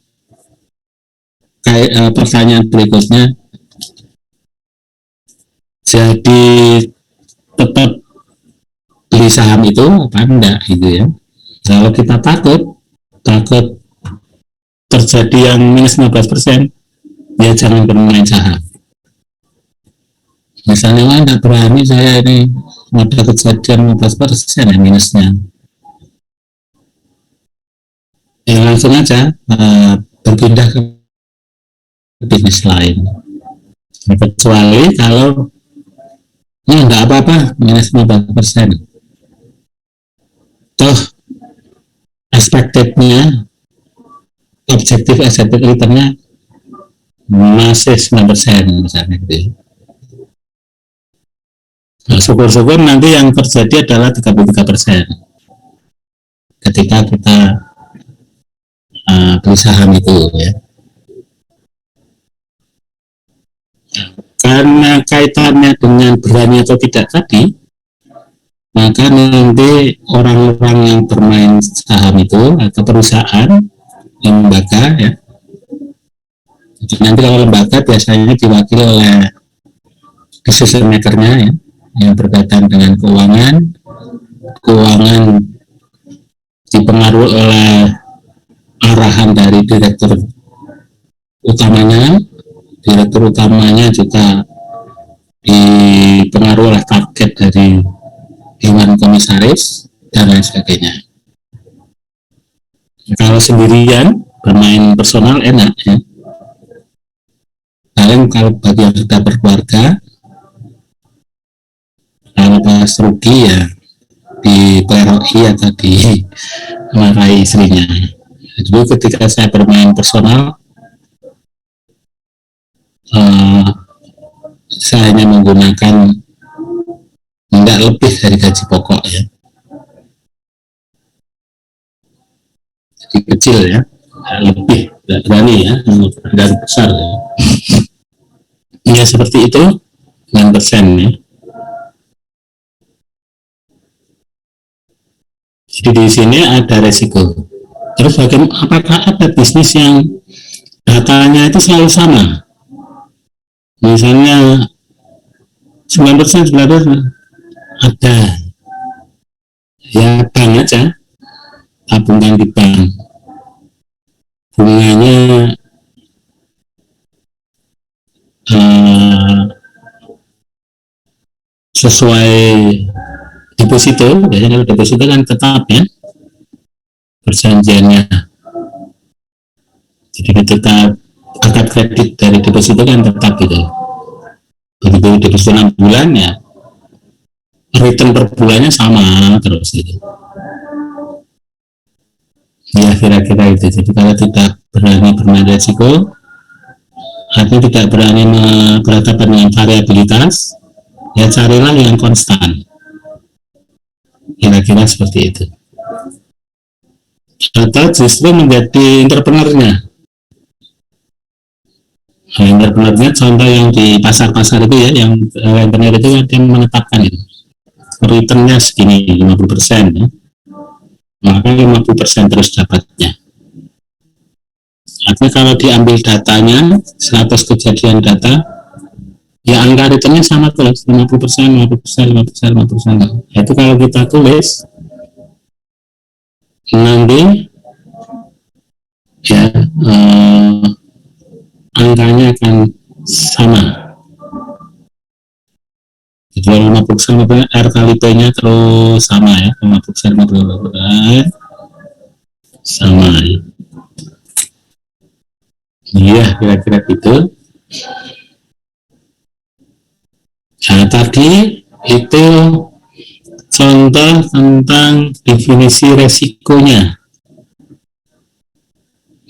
kayak pertanyaan berikutnya, jadi tetap beli saham itu apa enggak gitu ya. Kalau kita takut terjadi yang minus 15%, ya jangan bermain saham. Misalnya, wah nggak berani saya ini, ada kejadian 15% ya minusnya. Ya langsung aja berpindah ke bisnis lain. Kecuali kalau ya nggak apa-apa minus 15%. Toh expected-nya, objektif expected return-nya masih 9% misalnya gitu ya. Nah, syukur-syukur nanti yang terjadi adalah 33% ketika kita beli saham itu ya. Karena kaitannya dengan berani atau tidak tadi, maka nanti orang-orang yang bermain saham itu atau perusahaan, lembaga ya. Jadi nanti kalau lembaga biasanya diwakili oleh decision maker-nya ya, yang berkaitan dengan keuangan dipengaruhi oleh arahan dari direktur utamanya juga dipengaruhi oleh target dari dewan komisaris dan lain sebagainya. Kalau sendirian bermain personal enak ya. Paling kalau bagi yang sudah berkeluarga, kalau pas rugi ya diperoi atau dimarahi istrinya. Jadi ketika saya bermain personal, saya hanya menggunakan tidak lebih dari gaji pokok ya. Jadi kecil ya, lebih tidak berani ya, dan besar ya. Ya seperti itu 9% ya. Jadi di sini ada resiko. Terus apakah ada bisnis yang datanya itu selalu sama? Misalnya 9% ada. Ya bank aja, tabungan di bank. Bunganya sesuai deposito, biasanya deposito kan tetap ya, perjanjiannya Jadi ketika akad kredit dari deposito kan tetap gitu. Begitu deposito 6 bulan ya return per bulannya sama terus gitu. Ya kira-kira itu. Jadi kalau tidak berani bermain resiko, artinya tidak berani berhadapan dengan variabilitas, ya carilah yang konstan. Kira-kira seperti itu. Atau justru menjadi entrepreneurnya. Nah, entrepreneurnya contoh yang di pasar-pasar itu ya, yang entrepreneur itu yang menetapkan itu. Returnnya segini 50% ya. Maka 50% terus dapatnya. Artinya kalau diambil datanya, 100 kejadian data, ya angka returnnya sama terus 50%, 50%, 50%, 50%. Itu kalau kita tulis nanti ya angkanya akan sama. Jadi 50% R kali P-nya terus sama ya, 50% R sama ya. Iya, kira-kira gitu. Nah, tadi itu contoh tentang definisi resikonya.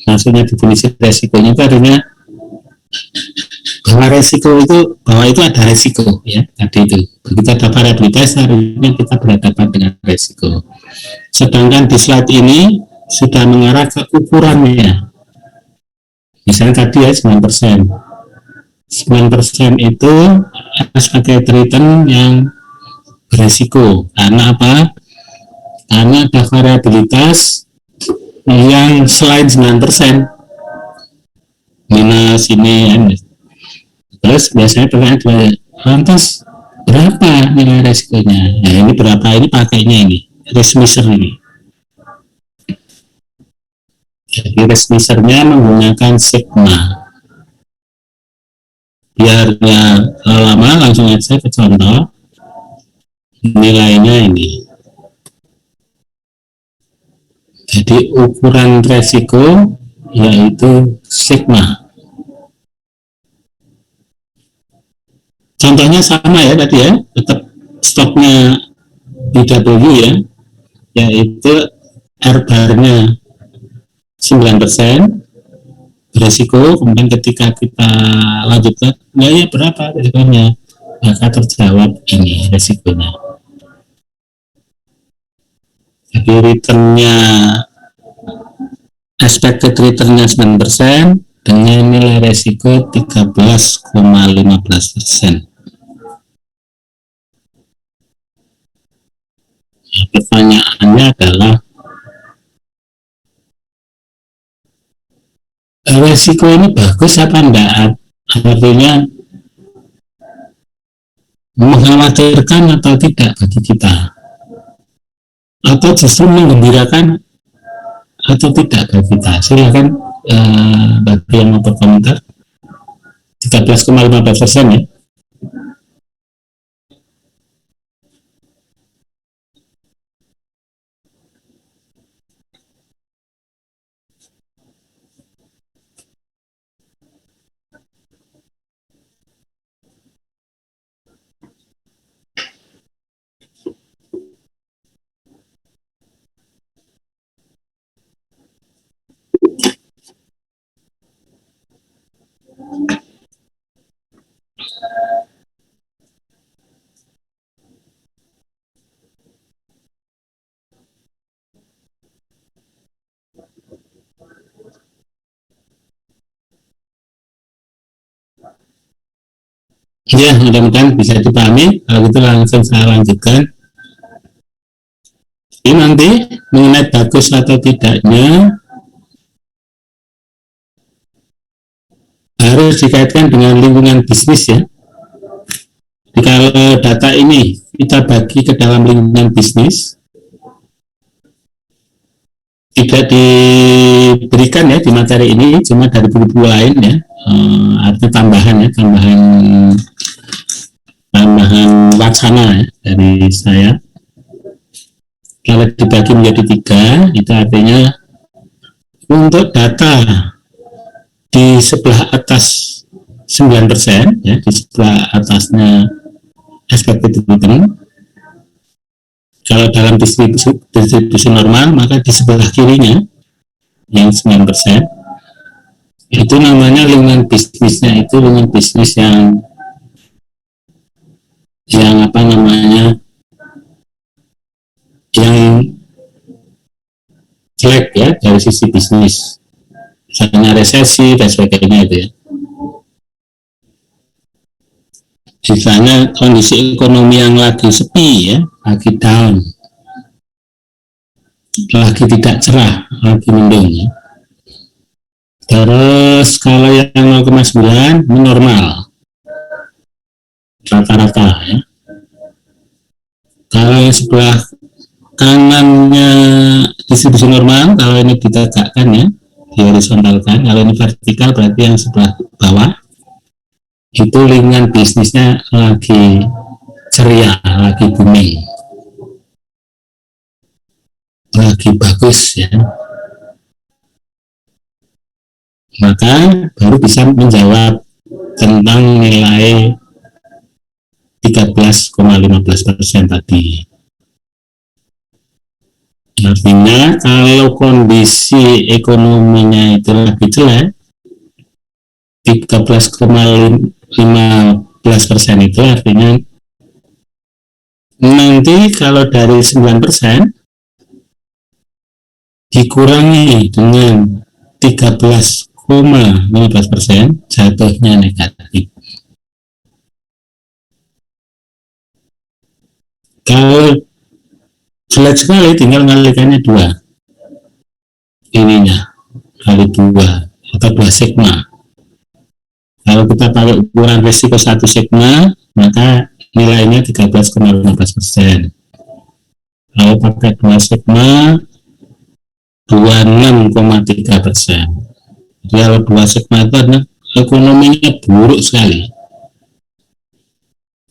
Maksudnya definisi resikonya itu artinya bahwa itu ada resiko ya, tadi itu begitu ada variabilitas artinya kita berhadapan dengan resiko. Sedangkan di slide ini sudah mengarah ke ukurannya, misalnya tadi ya 9% itu sebagai return yang beresiko karena apa? Karena ada variabilitas yang selain 9% minus ini ya. Terus biasanya pertanyaan lantas berapa nilai resikonya? Nah ini berapa, ini pakainya ini risk measure ini. Jadi risk measure-nya menggunakan sigma. Biarnya lama langsung aja ke contoh. Nilainya ini. Jadi ukuran resiko yaitu sigma. Contohnya sama ya tadi ya, tetap stoknya BW ya, yaitu R bar-nya 9% beresiko, kemudian ketika kita lanjutkan, ya berapa resikonya, maka terjawab ini resikonya. Jadi returnnya, expected returnnya 9% dengan nilai resiko 13,15%. Pertanyaannya adalah resiko ini bagus apa enggak? Artinya mengkhawatirkan atau tidak bagi kita? Atau justru menggembirakan atau tidak bagi kita? Silakan bagi yang mau berkomentar. 13,15% ya. Ya, mudah-mudahan bisa dipahami. Kalau gitu langsung saya lanjutkan. Ini nanti mengenai bagus atau tidaknya harus dikaitkan dengan lingkungan bisnis ya. Jadi kalau data ini kita bagi ke dalam lingkungan bisnis, tidak diberikan ya di materi ini, cuma dari buku-buku lain ya, artinya tambahan ya, tambahan wacana ya, dari saya. Kalau dibagi menjadi 3, itu artinya untuk data di sebelah atas 9%, ya, di sebelah atasnya expected return. Kalau dalam distribusi normal, maka di sebelah kirinya yang 9%, itu namanya lingkungan bisnisnya, itu lingkungan bisnis yang apa namanya, yang jelek ya dari sisi bisnis, misalnya resesi dan sebagainya itu ya. Misalnya kondisi ekonomi yang lagi sepi ya, lagi down, lagi tidak cerah, lagi mendung ya. Terus kalau yang 0,9 ini normal rata-rata ya. Kalau yang sebelah kanannya distribusi normal, kalau ini ditegakkan ya, dihorizontalkan, kalau ini vertikal berarti yang sebelah bawah itu lingkungan bisnisnya lagi ceria, lagi booming, lagi bagus ya, maka baru bisa menjawab tentang nilai 13,15% tadi. Artinya kalau kondisi ekonominya itu lagi jelek, 13,15% itu artinya nanti kalau dari 9% dikurangi dengan 13,15% jatuhnya negatif. Kalau jelek sekali tinggal ngalikannya 2, ininya kali 2 atau 2 sigma. Kalau kita pakai ukuran risiko 1 sigma, maka nilainya 13,15%. Kalau pakai 2 sigma, 26,3%. Jadi kalau 2 sigma itu ekonominya buruk sekali.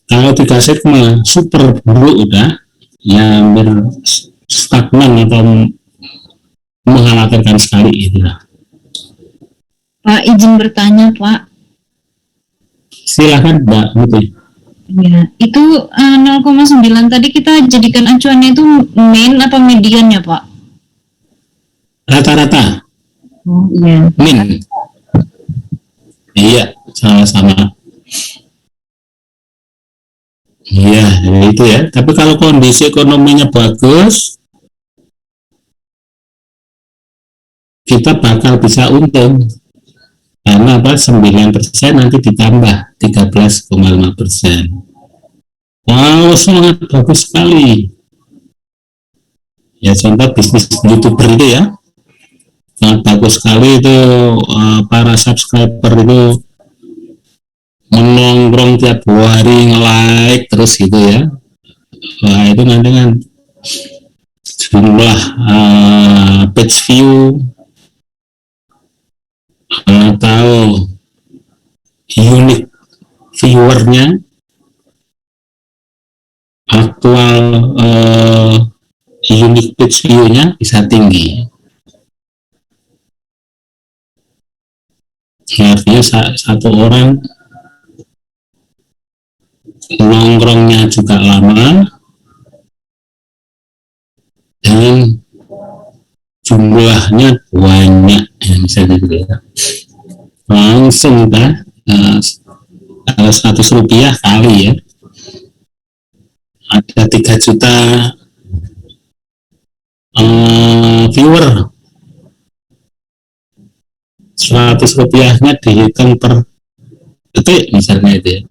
Kalau 3 sigma, super buruk udah, ya hampir stagnan atau mengkhawatirkan sekali itulah. Pak, izin bertanya Pak. Silakan Mbak Muti. Ya, itu 0,9 tadi kita jadikan acuannya itu mean apa median ya Pak? Rata-rata. Oh iya. Min. Iya, sama-sama. Iya, itu ya. Tapi kalau kondisi ekonominya bagus, kita bakal bisa untung. Karena apa? 9% nanti ditambah 13,5%. Wow, sangat bagus sekali. Ya, contoh bisnis YouTuber itu ya. Sangat bagus sekali itu, para subscriber itu menongkrong tiap hari, nge-like terus gitu ya. Wah, itu nanti kan jumlah page view atau unique viewernya, aktual unique page view-nya bisa tinggi. Artinya satu orang nongkrongnya juga lama dan jumlahnya banyak ya, misalnya gitu ya. Langsung kan kalau 100 rupiah kali ya ada 3 juta viewer, 100 rupiahnya dihitung per detik misalnya itu ya,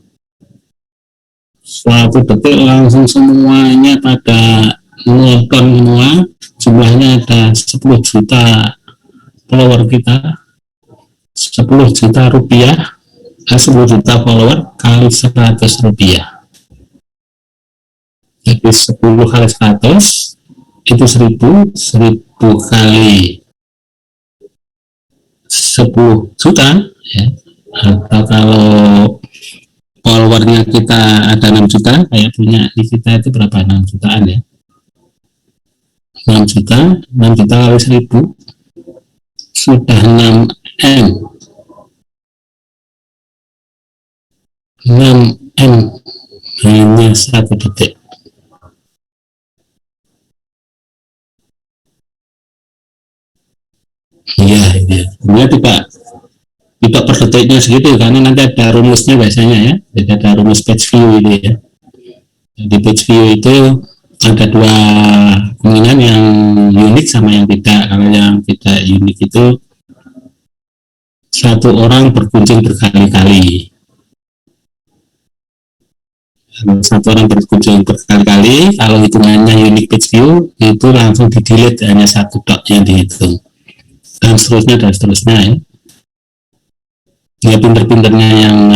1 detik langsung semuanya pada nonton semua, jumlahnya ada 10 juta follower kita, 10 juta rupiah, 10 juta follower kali 100 rupiah, jadi 10 kali 100 itu 1000 kali 10 juta ya. Atau kalau followernya kita ada 6 juta, kayak punya di kita itu berapa, 6 jutaan ya, 6 juta kali 1000 sudah 6M 6M, hanya 1 detik. Iya, iya. Kemudian tidak per detiknya segitu, karena nanti ada rumusnya biasanya ya. Jadi ada rumus page view ini ya. Di page view itu ada dua kemungkinan, yang unik sama yang tidak. Kalau yang tidak unik itu satu orang berkunjung berkali-kali. Satu orang berkunjung berkali-kali, kalau hitungannya unique page view itu langsung di delete, hanya satu dot yang dihitung, dan seterusnya ya. Ya pinter-pinternya yang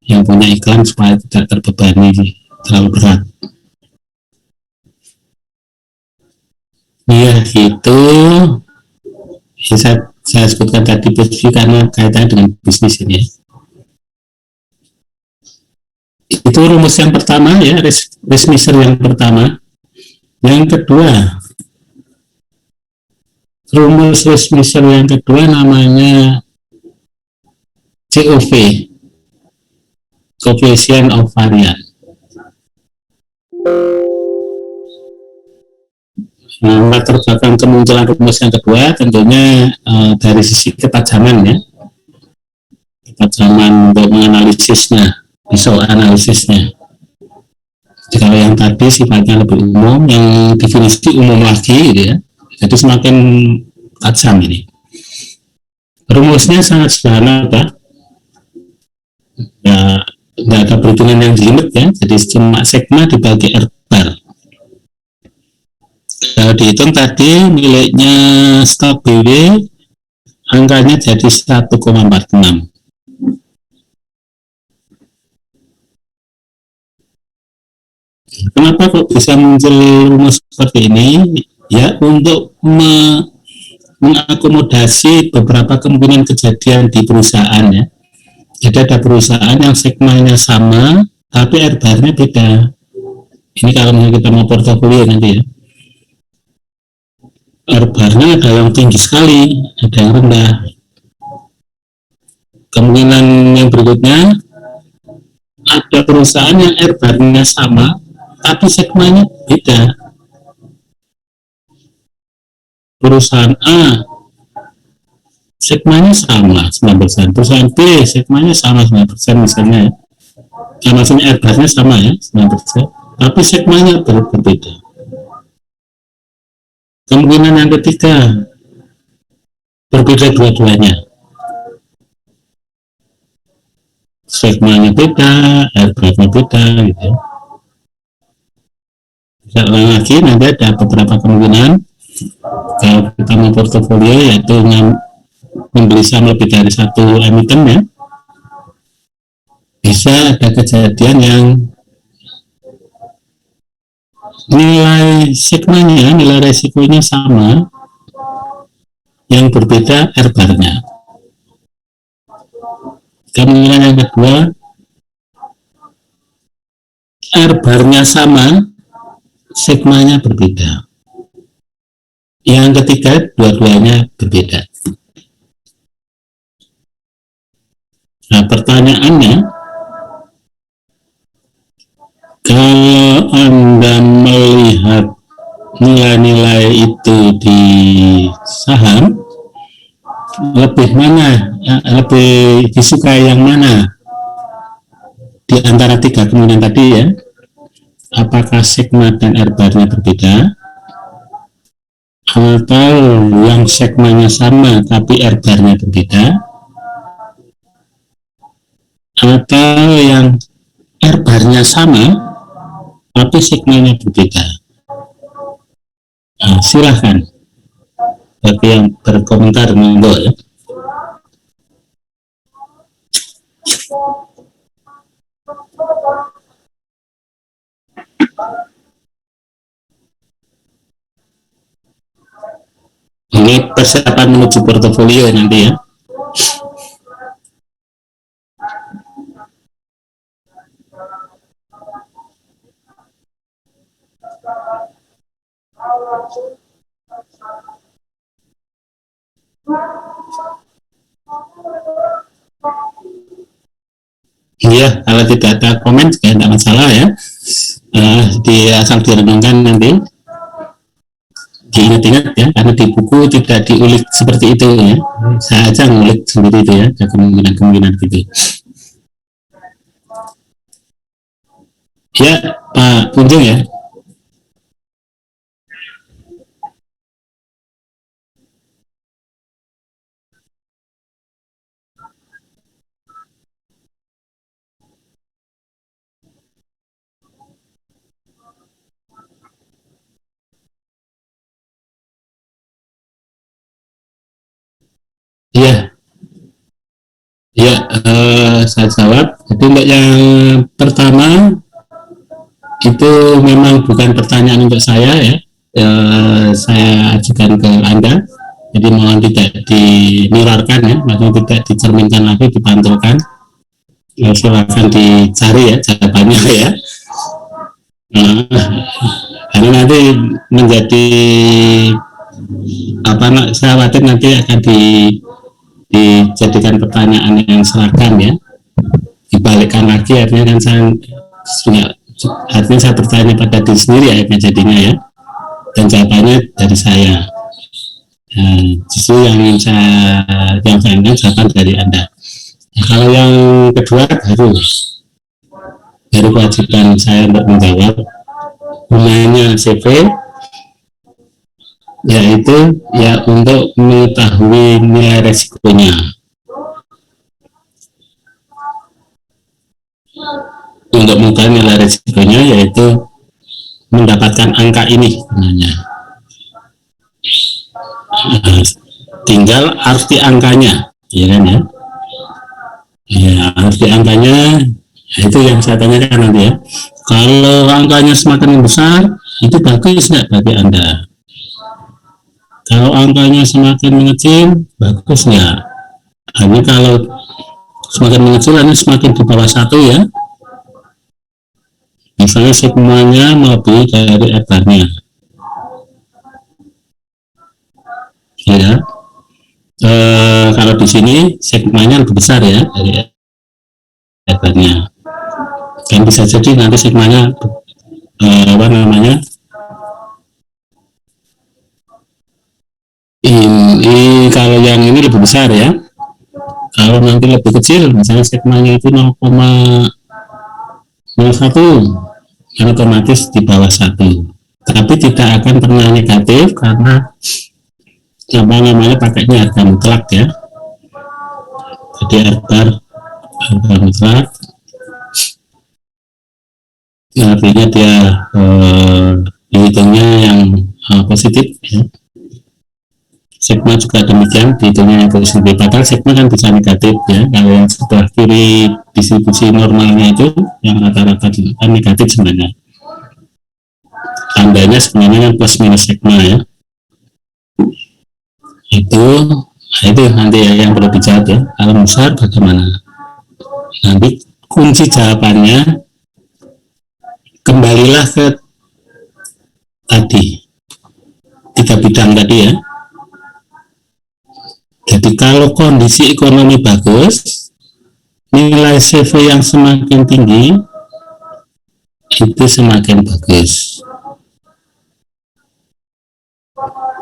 yang punya iklan supaya tidak terbebani terlalu berat. Iya gitu. Ya, saya sebutkan tadi page view karena kaitannya dengan bisnis ini. Itu rumus yang pertama ya, risk measure yang pertama. Yang kedua, rumus risk measure yang kedua namanya COV, coefficient of variance. Nah, latar belakang kemunculan rumus yang kedua tentunya dari sisi ketajaman ya, ketajaman untuk menganalisisnya, visual analisisnya. Jadi kalau yang tadi sifatnya lebih umum, yang definisi umum lagi gitu ya, jadi semakin tajam ini. Rumusnya sangat sederhana Pak. Ya, tidak ada perhitungan yang jelimet ya, jadi cuma sigma dibagi R bar. Kalau dihitung tadi miliknya stok BW, angkanya jadi 1,46. Kenapa kok bisa muncul rumus seperti ini? Ya, untuk mengakomodasi beberapa kemungkinan kejadian di perusahaan ya. Jadi ada perusahaan yang segmennya sama, tapi R bar-nya beda. Ini kalau kita mau portofolio nanti ya. R bar-nya ada yang tinggi sekali, ada yang rendah. Kemungkinan yang berikutnya, ada perusahaan yang R bar-nya sama, tapi segmennya beda. Perusahaan A segmennya sama 9%, perusahaan B segmennya sama 9% misalnya, maksudnya R bar-nya sama ya 9%, tapi segmennya berbeda. Kemungkinan yang ketiga, berbeda dua-duanya, segmennya beda, R bar-nya beda gitu ya. Misalnya lagi nanti ada beberapa kemungkinan kalau kita mau portofolio, yaitu membeli saham lebih dari satu emiten ya, bisa ada kejadian yang nilai sigmanya, nilai resikonya sama, yang berbeda R bar-nya. Kemungkinan yang kedua, R bar-nya sama, sigmanya berbeda. Yang ketiga, dua-duanya berbeda. Nah, pertanyaannya, kalau Anda melihat nilai-nilai itu di saham, lebih mana, lebih disukai yang mana di antara tiga kemungkinan tadi ya? Apakah sigma dan R bar-nya berbeda, atau yang segmennya sama tapi R bar-nya berbeda, atau yang R bar-nya sama tapi segmennya berbeda? Nah, silahkan bagi yang berkomentar monggo ya. Ini persiapan menuju portofolio nanti ya. Iya, kalau tidak ada komen juga tidak masalah ya. Asal direnungkan nanti, diingat-ingat ya, karena di buku tidak diulik seperti itu ya. Saya aja ngulik sendiri itu ya, ada kemungkinan-kemungkinan gitu. Ya, Pak Kunjung ya. Iya, iya, saya jawab. Jadi untuk yang pertama itu memang bukan pertanyaan untuk saya ya. Saya ajukan ke Anda. Jadi mohon tidak dinirarkan ya, maksudnya tidak dicerminkan lagi, dipantulkan. Silakan dicari ya jawabannya ya. Karena nanti menjadi saya khawatir nanti akan dijadikan pertanyaan yang seragam ya, dibalikkan lagi, artinya kan artinya saya bertanya pada diri sendiri akhirnya jadinya ya, dan jawabannya dari saya. Justru yang saya inginkan jawaban dari Anda. Nah, kalau yang kedua baru kewajiban saya untuk menjawab. Gunanya CV yaitu ya untuk mengetahui nilai resikonya, untuk mengetahui nilai resikonya yaitu mendapatkan angka ini namanya. Tinggal arti angkanya ya kan ya, arti angkanya itu yang saya tanyakan nanti ya. Kalau angkanya semakin besar itu bagus nggak bagi Anda? Kalau angkanya semakin mengecil, bagus nggak? Ini kalau semakin mengecil, ini semakin di bawah 1 ya. Misalnya sigmanya melebihi dari R-nya. Ya. Kalau di sini sigmanya lebih besar ya dari R-nya. Dan bisa jadi nanti sigmanya ini kalau yang ini lebih besar ya. Kalau nanti lebih kecil, misalnya sigmanya itu 0,01, yang otomatis di bawah 1. Tapi tidak akan pernah negatif karena pakainya harga mutlak ya. Jadi harga mutlak, artinya dia dihitungnya yang positif ya. Sigma juga demikian, dihitungnya yang positif. Padahal sigma kan bisa negatif ya. Kalau yang sebelah kiri distribusi normalnya itu yang rata-rata kan negatif sebenarnya. Tandanya sebenarnya kan plus minus sigma ya. Itu nanti ya yang perlu dijawab ya. Kalau besar bagaimana? Nanti kunci jawabannya kembalilah ke tadi 3 bidang tadi ya. Jadi kalau kondisi ekonomi bagus, nilai CV yang semakin tinggi itu semakin bagus.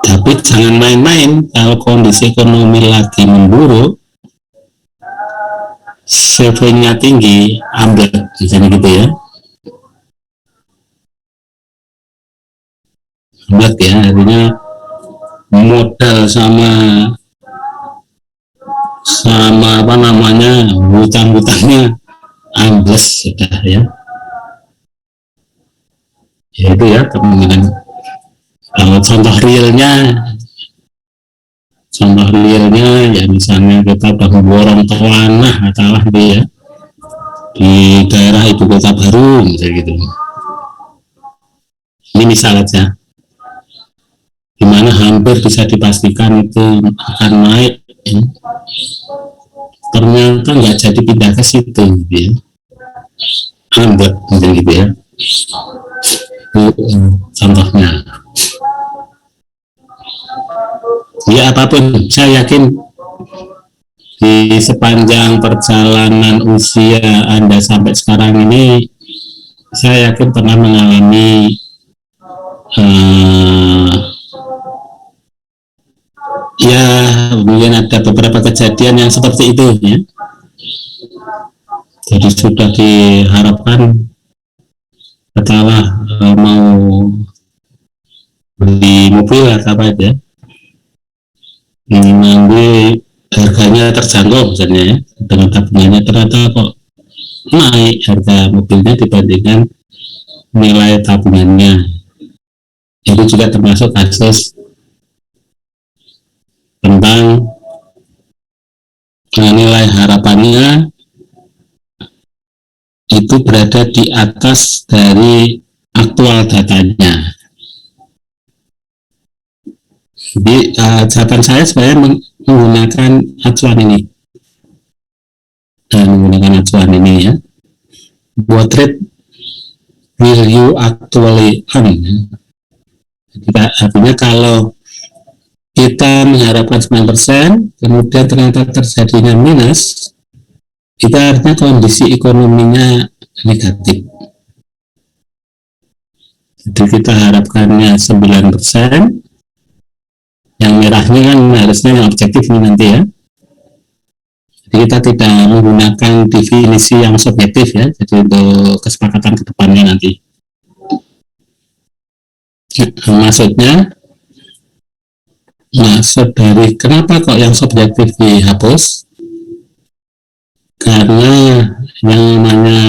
Tapi jangan main-main, kalau kondisi ekonomi lagi memburuk, CV-nya tinggi, ambil misalnya gitu ya. Ambil ya, artinya modal sama hutang-hutangnya ambles sudah ya. Ya itu ya kemungkinan. Kalau contoh realnya ya misalnya kita baru borong tanah katalah ya di daerah ibu kota baru misalnya gitu. Ini misal aja, dimana hampir bisa dipastikan itu akan naik ya. Ternyata nggak jadi pindah ke situ gitu ya. Ambek mungkin gitu ya. Itu contohnya. Ya apapun, saya yakin di sepanjang perjalanan usia Anda sampai sekarang ini, saya yakin pernah mengalami ya mungkin ada beberapa kejadian yang seperti itu ya. Jadi sudah diharapkan setelah mau beli mobil atau apa ya, nanti harganya terjangkau misalnya ya, dengan tabungannya ternyata kok naik harga mobilnya dibandingkan nilai tabungannya. Itu juga termasuk kasus tentang nilai harapannya itu berada di atas dari aktual datanya. Jadi jawaban saya sebenarnya menggunakan acuan ini dan menggunakan acuan ini ya. What rate will you actually earn? Jadi artinya kalau kita mengharapkan 9%, kemudian ternyata terjadinya minus, itu artinya kondisi ekonominya negatif. Jadi kita harapkannya 9%, yang merahnya kan harusnya yang objektif ini nanti ya. Jadi kita tidak menggunakan definisi yang subjektif ya, jadi untuk kesepakatan ke depannya nanti. Maksud dari kenapa kok yang subjektif dihapus? Karena yang namanya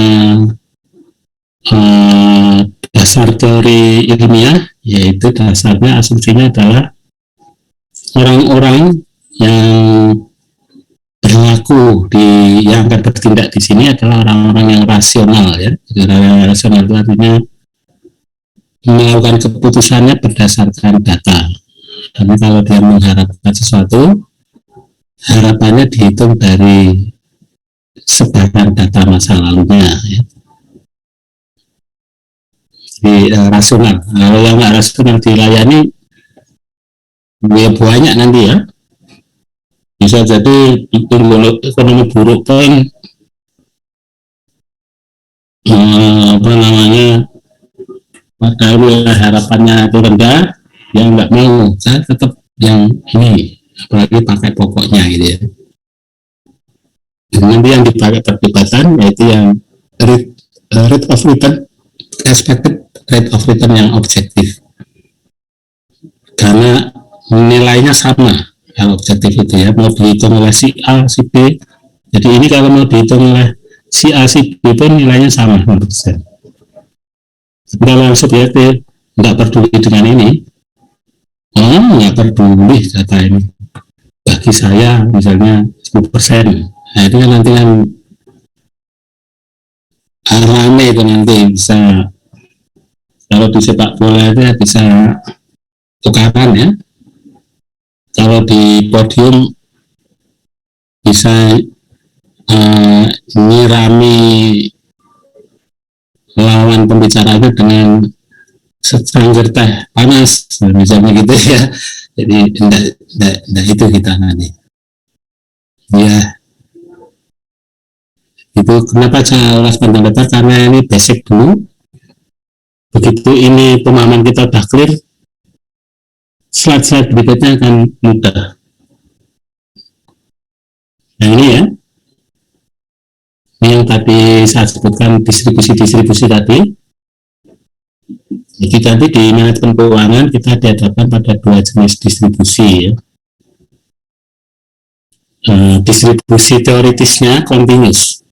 dasar teori ilmiah, yaitu dasarnya asumsinya adalah orang-orang yang berlaku yang akan bertindak di sini adalah orang-orang yang rasional ya. Jadi orang yang rasional itu artinya melakukan keputusannya berdasarkan data. Tapi kalau dia mengharapkan sesuatu, harapannya dihitung dari sebaran data masa lalunya ya. Jadi rasional. Kalau yang nggak rasional dilayani ya banyak nanti ya. Bisa jadi ekonomi buruk pun apa namanya, padahal harapannya itu rendah, yang nggak mau, saya tetap yang ini, apalagi pakai pokoknya gitu ya. Dan nanti yang dipakai perdebatan yaitu yang rate of return, expected rate of return yang objektif, karena nilainya sama yang objektif itu ya, mau dihitung oleh si A, si B. Jadi ini kalau mau dihitung oleh si A, si B pun nilainya sama 100%. Kalau yang subjektif nggak peduli dengan ini, nggak peduli data ini, bagi saya misalnya 10%. Nah itu kan nanti kan rame itu nanti bisa, kalau di sepak bola itu bisa tukaran ya. Kalau di podium bisa nyirami lawan pembicara itu dengan secangkir teh panas, misalnya gitu ya. Jadi enggak itu kita nanti. Ya, itu kenapa saya ulas panjang lebar, karena ini basic dulu. Begitu ini pemahaman kita udah clear, slide-slide berikutnya akan mudah. Nah ini ya, ini yang tadi saya sebutkan distribusi tadi. Jadi nanti di manajemen keuangan kita dihadapkan pada dua jenis distribusi ya. Distribusi teoritisnya continuous.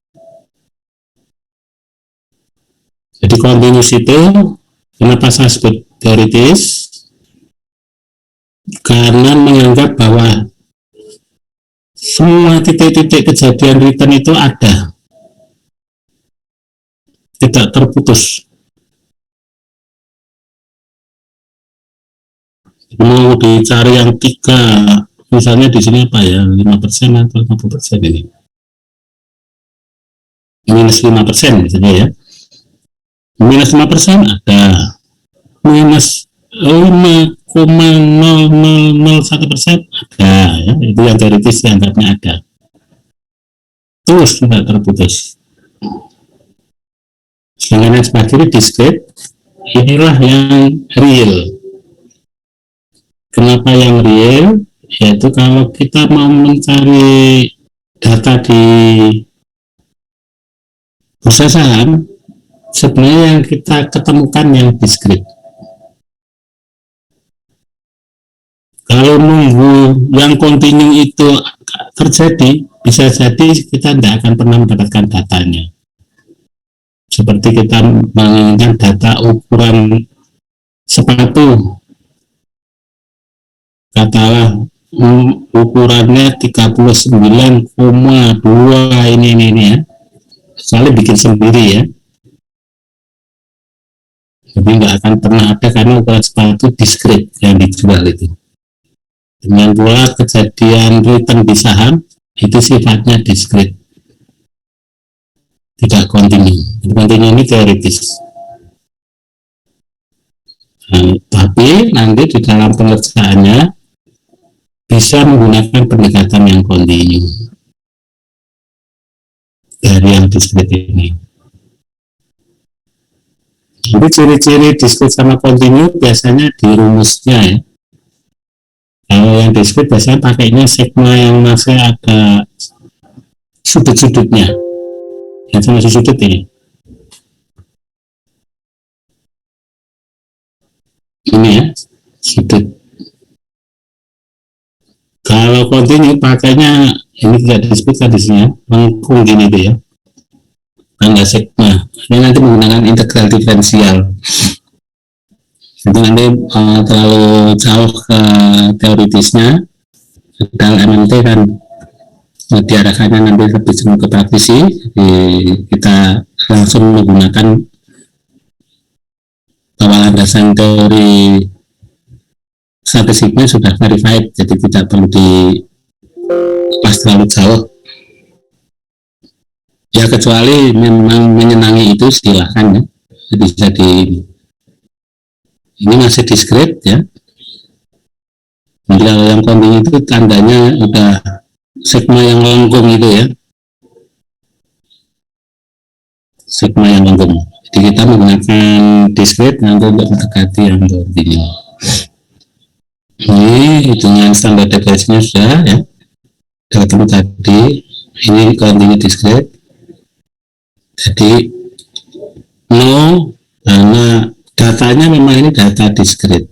Jadi continuous itu kenapa saya sebut teoritis? Karena menganggap bahwa semua titik-titik kejadian return itu ada, tidak terputus. Mau dicari yang 3, misalnya di sini apa ya, 5% atau 50% ini, minus 5% misalnya ya, minus 5% ada, minus 5,0001% ada ya, itu yang teoritis dianggapnya ada. terus tidak terputus. Sedangkan yang sebelah kiri discrete, inilah yang real. Kenapa yang real? Yaitu kalau kita mau mencari data di bursa saham, sebenarnya yang kita ketemukan yang discrete. Kalau nunggu yang kontinu itu terjadi, bisa jadi kita tidak akan pernah mendapatkan datanya. Seperti kita menginginkan data ukuran sepatu, katalah ukurannya 39,2 ini ya, soalnya bikin sendiri ya, jadi nggak akan pernah ada karena ukuran sepatu discrete yang dijual itu. Dengan pula kejadian return di saham itu sifatnya discrete, tidak kontinu. Kontinu ini teoritis. Nah, tapi nanti di dalam pengerjaannya bisa menggunakan pendekatan yang kontinu dari yang discrete ini. Jadi ciri-ciri discrete sama kontinu biasanya di rumusnya ya. Kalau yang discrete biasanya pakainya sigma yang masih ada sudut-sudutnya. Yang sama sudut ini. Ini ya, sudut. Kalau kontinu pakainya ini tidak discrete kan di sini ya, melengkung gini tuh ya. Tanda sigma. Ini nanti menggunakan integral diferensial. Jadi nanti terlalu jauh ke teoritisnya, dalam MMT kan diarahkannya nanti lebih cenderung ke praktisi. Jadi kita langsung menggunakan bahwa landasan teori statistiknya sudah verified, jadi tidak perlu dibahas terlalu jauh. Ya kecuali memang menyenangi itu silahkan ya, jadi bisa ini masih discrete ya. Bila yang kontinu itu tandanya udah sigma yang lengkung itu ya, sigma yang lengkung. Jadi kita menggunakan discrete nanti untuk mendekati yang kontinu. Ini hitungan standar deviasinya sudah ya, sudah ketemu tadi. Ini kontinu discrete. Jadi no, karena datanya memang ini data discrete.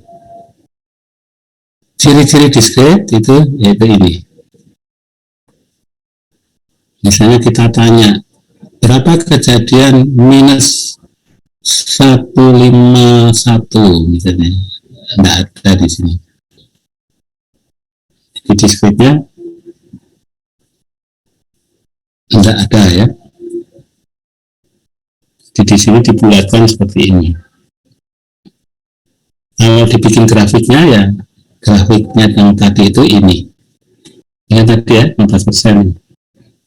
Ciri-ciri discrete itu yaitu ini. Misalnya kita tanya berapa kejadian minus 151 misalnya, tidak ada di sini. Di discrete-nya tidak ada ya. Jadi di sini dibulatkan seperti ini. Kalau dibikin grafiknya ya, grafiknya yang tadi itu ini. Ini tadi ya, 15%.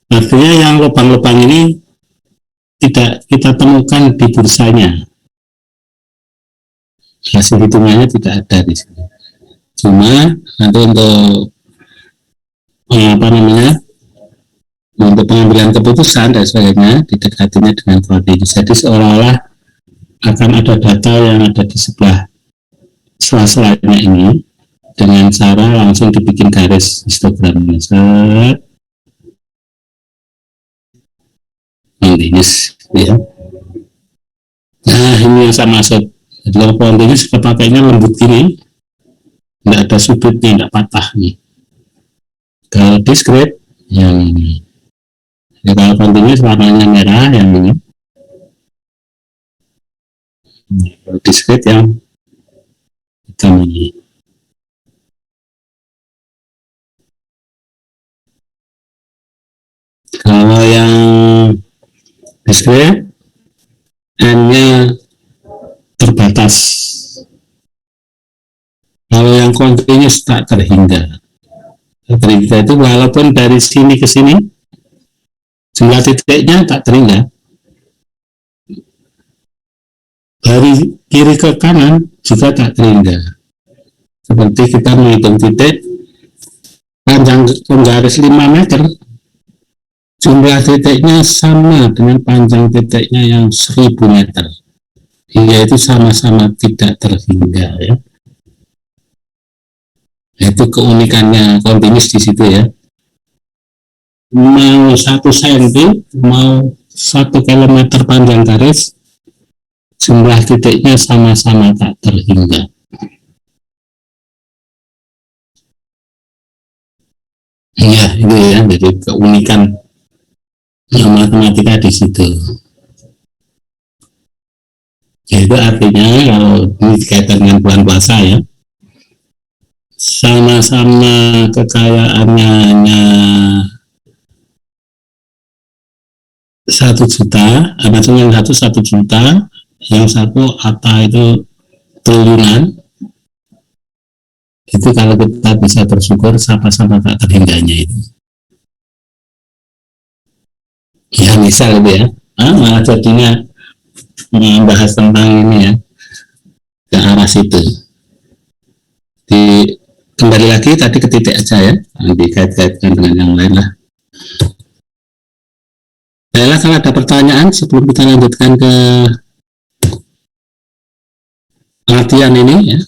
Artinya yang lubang-lubang ini tidak kita temukan di bursanya. Hasil hitungannya tidak ada di sini. Cuma nanti untuk untuk pengambilan keputusan dan sebagainya didekatinya dengan kontinu. Jadi seolah-olah akan ada data yang ada di sebelah sela-selanya ini dengan cara langsung dibikin garis histogramnya. Kontinus ya. Nah ini yang saya maksud. Jadi kalau kontinus pakainya lembut gini, tidak ada sudutnya, tidak patah nih. Kalau discrete yang ini. Jadi kalau kontinus warnanya merah yang ini. Kalau discrete yang hitam ini. Kalau yang discrete N-nya terbatas. Kalau yang kontinus tak terhingga. Terhingga itu walaupun dari sini ke sini jumlah titiknya tak terhingga. Dari kiri ke kanan juga tak terhingga. Seperti kita menghitung titik panjang penggaris 5 meter, jumlah titiknya sama dengan panjang titiknya yang 1000 meter, yaitu sama-sama tidak terhingga ya. Itu keunikannya kontinus di situ ya. Mau 1 senti, mau 1 kilometer panjang garis, jumlah titiknya sama-sama tak terhingga. Iya, itu ya, jadi keunikan matematika di situ. Itu artinya kalau ini dikaitkan dengan bulan puasa ya, sama-sama kekayaannya hanya 1 juta, maksudnya yang satu 1 juta, yang satu ATA itu triliunan. Itu kalau kita bisa bersyukur sama-sama tak terhingganya itu. Ya misal itu ya, malah jadinya membahas tentang ini ya, ke arah situ. Kembali lagi tadi ke titik aja ya, dikait-kaitkan dengan yang lain lah. Baiklah, kalau ada pertanyaan sebelum kita lanjutkan ke latihan ini ya.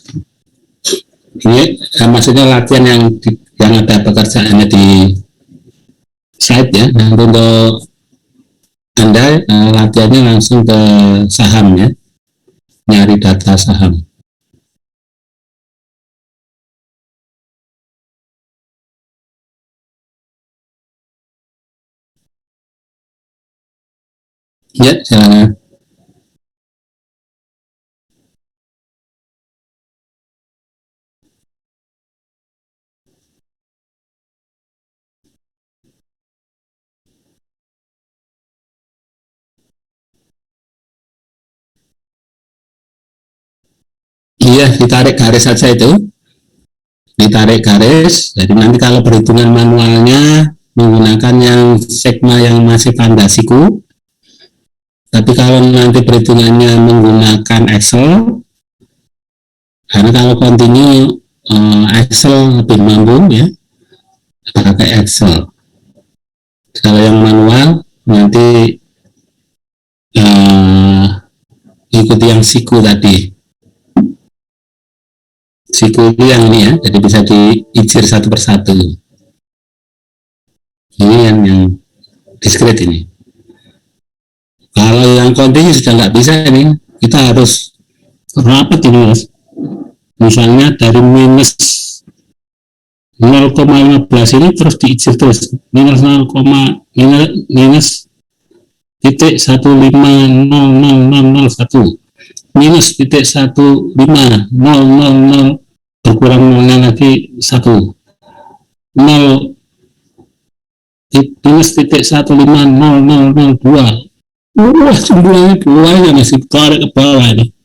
Ini maksudnya latihan yang ada pekerjaannya di site ya. Nah, untuk Anda latihannya langsung ke saham ya, nyari data saham. Ya, silakan. Iya, ditarik garis saja itu. Ditarik garis, jadi nanti kalau perhitungan manualnya menggunakan yang sigma yang masih tanda siku. Tapi kalau nanti perhitungannya menggunakan Excel, karena kalau continue Excel lebih mampu ya, pakai Excel. Kalau yang manual nanti ikuti yang siku tadi. Siku itu yang ini ya, jadi bisa diicir satu persatu. Ini yang discrete ini. Kalau yang continue sudah nggak bisa ini, kita harus rapat ini mas. Misalnya dari minus 0,15 ini terus diicir terus minus 0, minus titik 1500001 minus titik 15000 berkurang nolnya lagi 1 0 minus titik 1500002. Wah, jumlahnya 2 ya masih tarik ke bawah ini.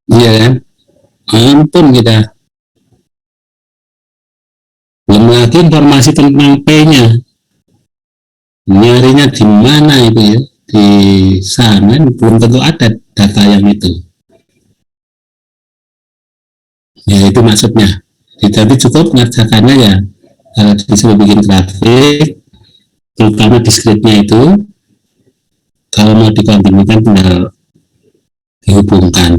Iya kan? Ampun kita. Belum lagi informasi tentang P-nya. Nyarinya di mana itu ya? Di sana belum tentu ada data yang itu. Ya itu maksudnya. Jadi cukup mengerjakannya ya. Kalau disuruh bikin grafik, terutama discrete-nya itu, kalau mau dikontinuikan tinggal dihubungkan.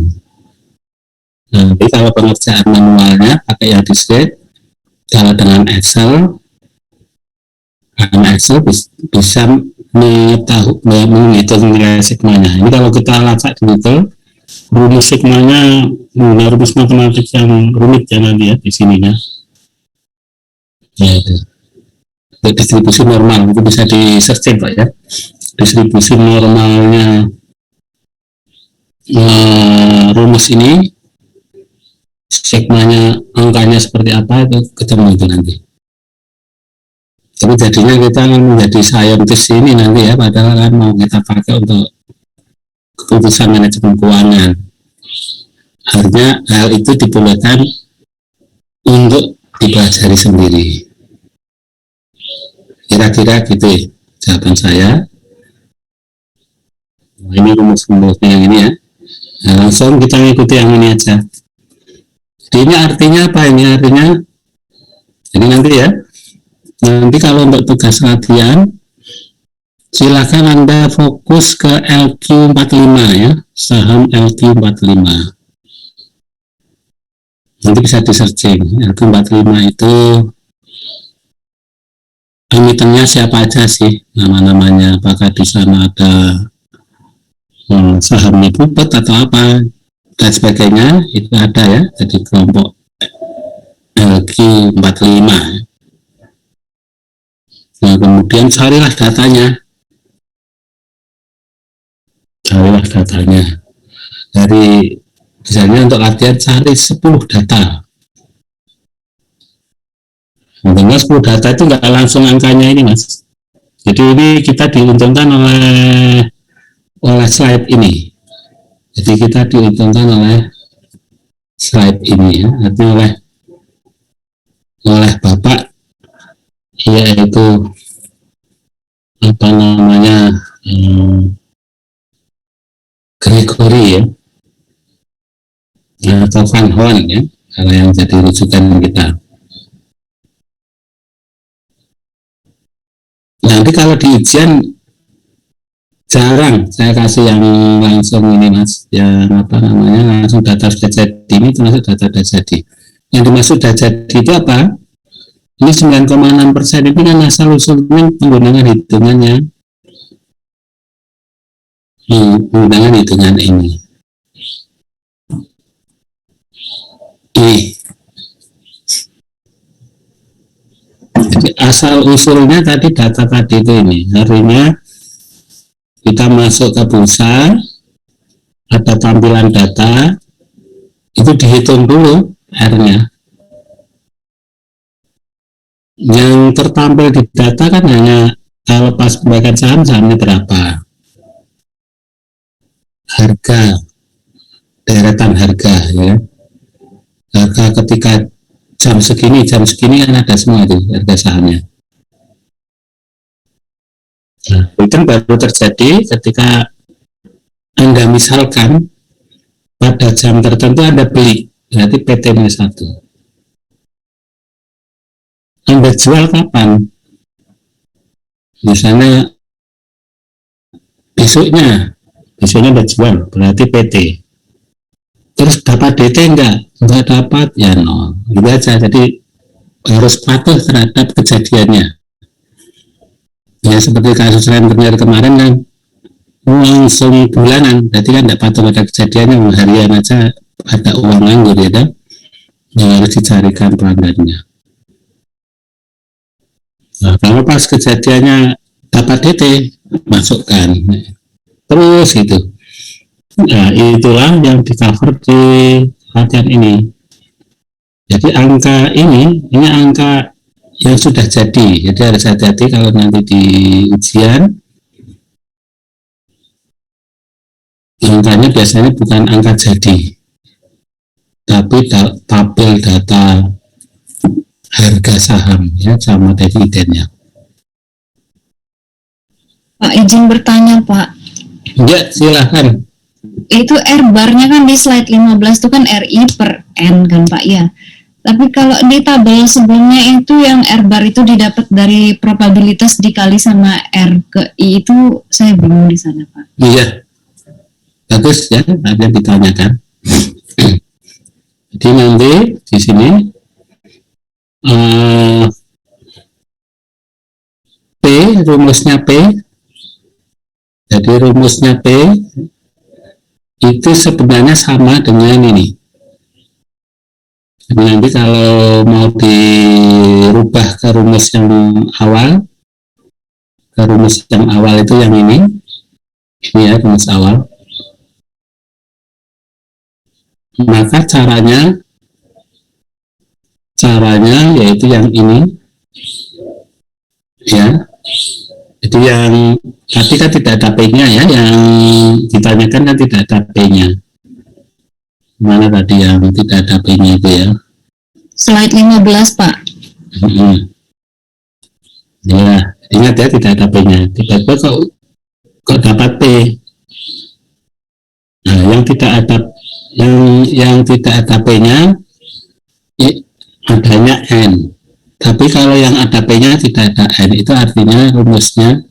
Nah, jadi kalau pengerjaan manualnya pakai yang discrete, kalau dengan Excel bisa menghitung nilai sigmanya. Ini kalau kita lacak di Google, rumus sigmanya rumus matematik yang rumit ya nanti ya di sininya. Ya itu. Untuk distribusi normal itu bisa di searching Pak ya. Distribusi normalnya rumus ini sigmanya angkanya seperti apa itu ketemu itu nanti. Tapi jadinya kita menjadi scientist ini nanti ya, padahal kan mau kita pakai untuk keputusan manajemen keuangan. Artinya hal itu dibolehkan untuk dipelajari sendiri. Kira-kira gitu ya jawaban saya. Nah, ini rumus-rumusnya yang ini ya. Nah, langsung kita mengikuti yang ini aja. Jadi ini artinya apa? Ini artinya, jadi nanti ya, Nanti kalau untuk tugas latihan, silakan Anda fokus ke LQ45 ya, saham LQ45. Nanti bisa di searching. LQ45 itu emitennya siapa aja sih, nama-namanya, apakah di sana ada saham Nipupet atau apa dan sebagainya, itu ada ya, jadi kelompok LQ45. Nah, kemudian carilah datanya. Dari misalnya untuk latihan cari 10 data. Tentunya 10 data itu nggak langsung angkanya ini, Mas. Jadi ini kita diuntungkan oleh slide ini. Jadi kita diuntungkan oleh slide ini ya, artinya oleh Bapak, yaitu apa namanya, Gregory ya, atau Van Horn ya, kalau yang jadi rujukan kita. Nanti kalau di ujian jarang saya kasih yang langsung ini, Mas, yang apa namanya, langsung data sudah jadi. Ini termasuk data sudah jadi. Yang dimaksud sudah jadi itu apa? Ini 9,6% itu kan asal usulnya menggunakan hitungannya, menggunakan hitungan ini. Jadi asal usulnya tadi data tadi itu ini. Harinya kita masuk ke bursa, ada tampilan data, itu dihitung dulu R-nya. Yang tertampil di data kan hanya kalau pas pembaikan saham, sahamnya berapa, harga, deretan harga ya, harga ketika jam segini kan ada semua itu harga sahamnya. Nah, itu baru terjadi ketika Anda misalkan pada jam tertentu Anda beli, berarti PT-1. Anda jual kapan? Misalnya besoknya Anda jual, berarti PT. Terus dapat DT enggak dapat, ya nol. Gitu aja. Jadi harus patuh terhadap kejadiannya. Ya seperti kasus rentenir kemarin kan langsung bulanan, berarti kan tidak patuh pada kejadiannya, harian aja ada uang nganggur ya kan, yang harus dicarikan pelanggannya. Nah, kalau pas kejadiannya dapat DT, masukkan terus gitu. Nah, itulah yang di cover di latihan ini. Jadi angka ini angka yang sudah jadi. Jadi harus hati-hati kalau nanti di ujian, angkanya biasanya bukan angka jadi, tapi tabel data harga saham ya sama dividennya. Pak, izin bertanya Pak. Ya silahkan. Itu R barnya kan di slide 15 itu kan RI per N kan Pak ya. Tapi kalau di tabel sebelumnya itu yang R bar itu didapat dari probabilitas dikali sama R ke I, itu saya bingung di sana Pak. Iya, bagus ya, ada yang ditanyakan. Jadi nanti di sini P, rumusnya P. Jadi rumusnya P itu sebenarnya sama dengan ini. Jadi nanti kalau mau dirubah ke rumus yang awal, itu yang ini ya rumus awal. Maka caranya yaitu yang ini ya. Jadi yang tadi kan tidak ada P-nya ya, yang ditanyakan kan tidak ada P-nya. Mana tadi yang tidak ada P-nya itu ya? Slide 15 Pak. Ya, ingat ya tidak ada P-nya. Tiba-tiba kok dapat P. Nah, yang tidak ada P-nya adanya N. Tapi kalau yang ada P-nya tidak ada N, itu artinya rumusnya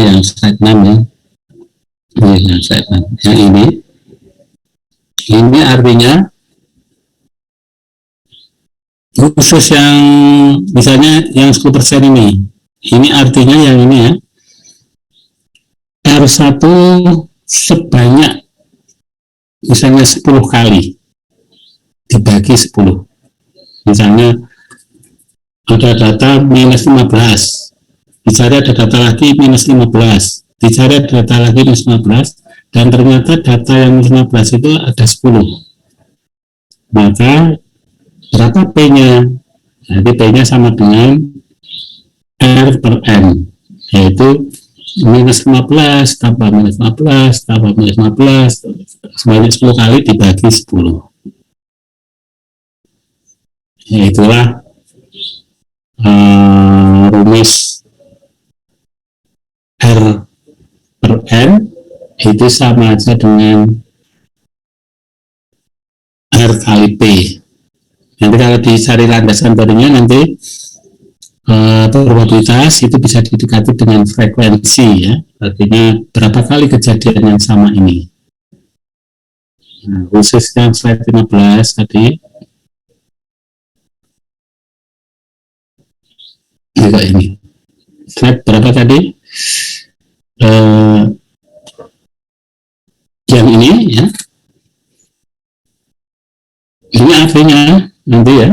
yang slide 6 ya. Yang slide 6. Yang ini artinya khusus yang misalnya yang 10% ini artinya yang ini ya, R1 sebanyak misalnya 10 kali dibagi 10. Misalnya ada data minus 15, dicari ada data lagi minus 15, dicari ada data lagi minus 15, dan ternyata data yang minus 15 itu ada 10. Maka berapa P-nya? Jadi P-nya sama dengan R per N, yaitu minus 15 tambah minus 15 tambah minus 15 sebanyak 10 kali dibagi 10. Itulah rumus R per N itu sama aja dengan R kali P. Nanti kalau dicari landasan barunya nanti probabilitas itu bisa didekati dengan frekuensi ya, artinya berapa kali kejadian yang sama ini. Nah, khususnya slide 15 tadi juga ini slide berapa tadi, yang ini ya, ini artinya nanti ya,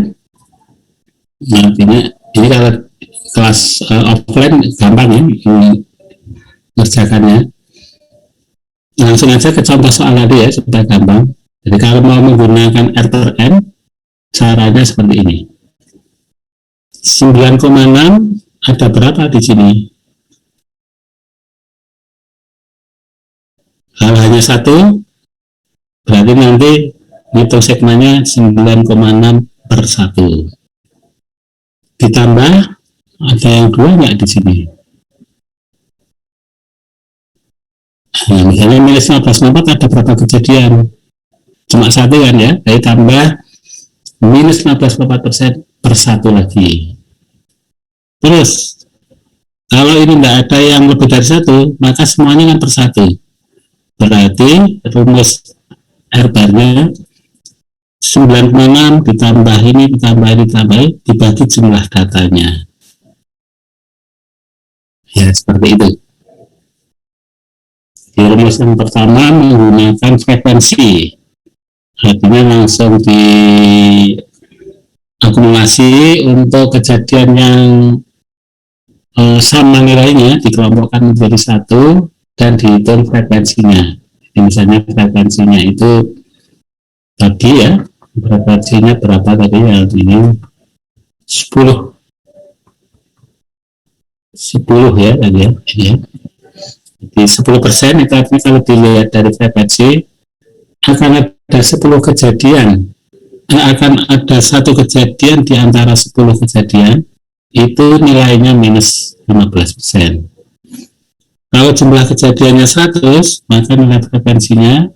artinya ini kalau kelas offline gampang ya mengerjakannya. Langsung aja ke contoh soal tadi ya supaya gampang. Jadi kalau mau menggunakan R per N caranya seperti ini. 9,6 ada berapa di sini? Kalau hanya satu, berarti nanti hitung segmennya 9,6 per 1. Ditambah, ada yang 2 nggak di sini? Nah, misalnya minus 15,4 ada berapa kejadian? Cuma satu kan ya, jadi tambah minus 15,4% per 1 lagi. Terus, kalau ini tidak ada yang lebih dari 1, maka semuanya kan per 1. Berarti rumus R bar-nya 9,6 ditambah ini, dibagi jumlah datanya. Ya, seperti itu. Di rumus yang pertama menggunakan frekuensi. Artinya langsung diakumulasi untuk kejadian yang sama nilainya, dikelompokkan menjadi satu dan dihitung frekuensinya. Jadi misalnya frekuensinya itu tadi ya, frekuensinya berapa tadi ya, ini 10 ya tadi ya, ini ya. Jadi 10% itu artinya kalau dilihat dari frekuensi akan ada 10 kejadian, akan ada satu kejadian di antara 10 kejadian itu nilainya minus 15%. Kalau jumlah kejadiannya 100, maka nilai frekuensinya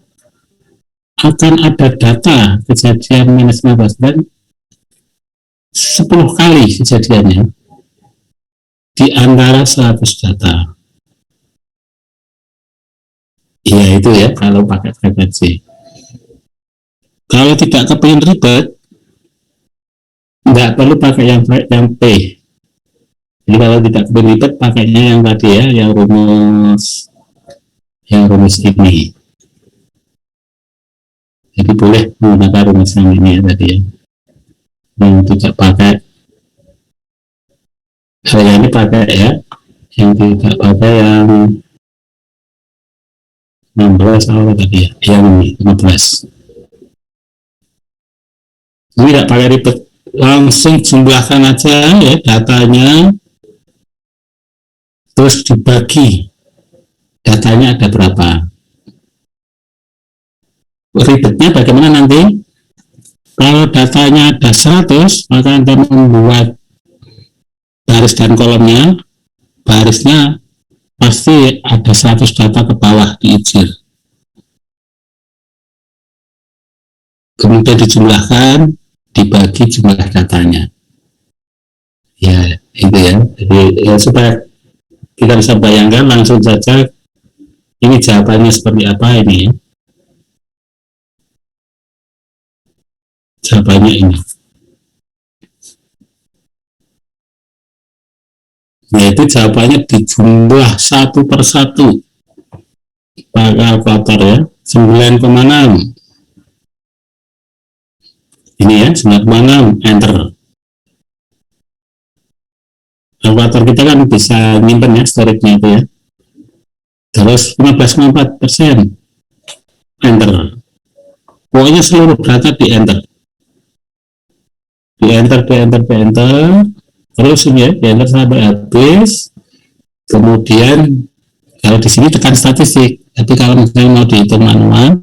akan ada data kejadian minus 15% 10 kali kejadiannya di antara 100 data. Ya itu ya kalau pakai frekuensi. Kalau tidak kepingin ribet, nggak perlu pakai yang P. Jadi kalau tidak kepingin ribet, pakainya yang tadi ya, yang rumus ini. Jadi boleh menggunakan rumus yang ini ya tadi ya. Yang tidak pakai, yang ini pakai ya, yang tidak pakai yang 16 awal tadi ya, yang ini 15. Ini tidak pakai ribet, langsung jumlahkan aja ya datanya, terus dibagi datanya ada berapa. Ribetnya bagaimana nanti? Kalau datanya ada 100, maka Anda membuat baris dan kolomnya, barisnya pasti ada 100 data ke bawah diijir. Kemudian dijumlahkan, dibagi jumlah datanya. Ya, itu ya. Jadi ya, supaya kita bisa bayangkan langsung saja ini jawabannya seperti apa ini ya. Jawabannya ini. Yaitu jawabannya dijumlah satu persatu pakai kalkulator ya. 9,6 ini ya, 9,6 enter. Kalkulator kita kan bisa nyimpen ya storage-nya itu ya. Terus 15,4% enter. Pokoknya seluruh data di enter. Di enter. Terus ini ya, di enter sampai habis. Kemudian kalau di sini tekan statistik. Tapi kalau misalnya mau dihitung manual,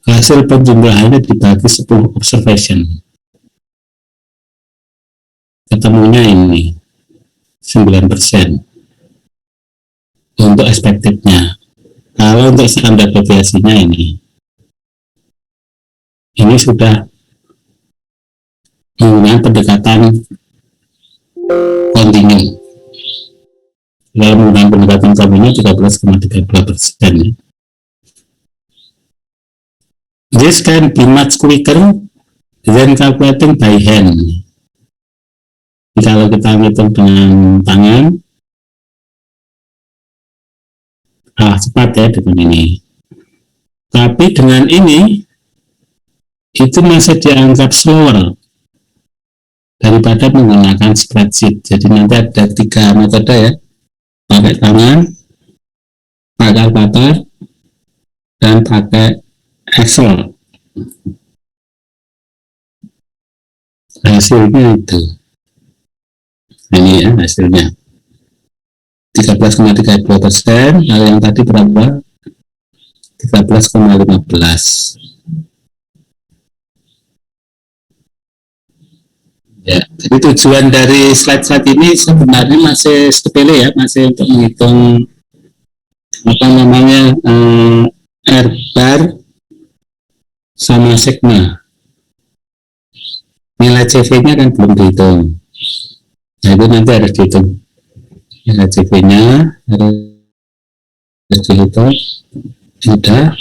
hasil penjumlahannya dibagi 10 observation. Ketemunya ini 9% untuk ekspektifnya. Kalau untuk standar deviasinya ini sudah menggunakan pendekatan kontinu. Kalau menggunakan pendekatan kontinu 13,32%. Ya. This can be much quicker than calculating by hand. Kalau kita hitung dengan tangan, cepat ya dengan ini. Tapi dengan ini, itu masih dianggap slower daripada menggunakan spreadsheet. Jadi nanti ada 3 metode ya, pakai tangan, pakai kalkulator, dan pakai Excel. Hasilnya itu. Ini ya hasilnya. 13,32%, lalu yang tadi berapa? 13,15. Ya, jadi tujuan dari slide-slide ini sebenarnya masih sepele ya, masih untuk menghitung apa namanya R bar sama sigma. Nilai CV-nya kan belum dihitung. Nah, itu nanti harus dihitung. Nilai CV-nya harus dihitung. Sudah.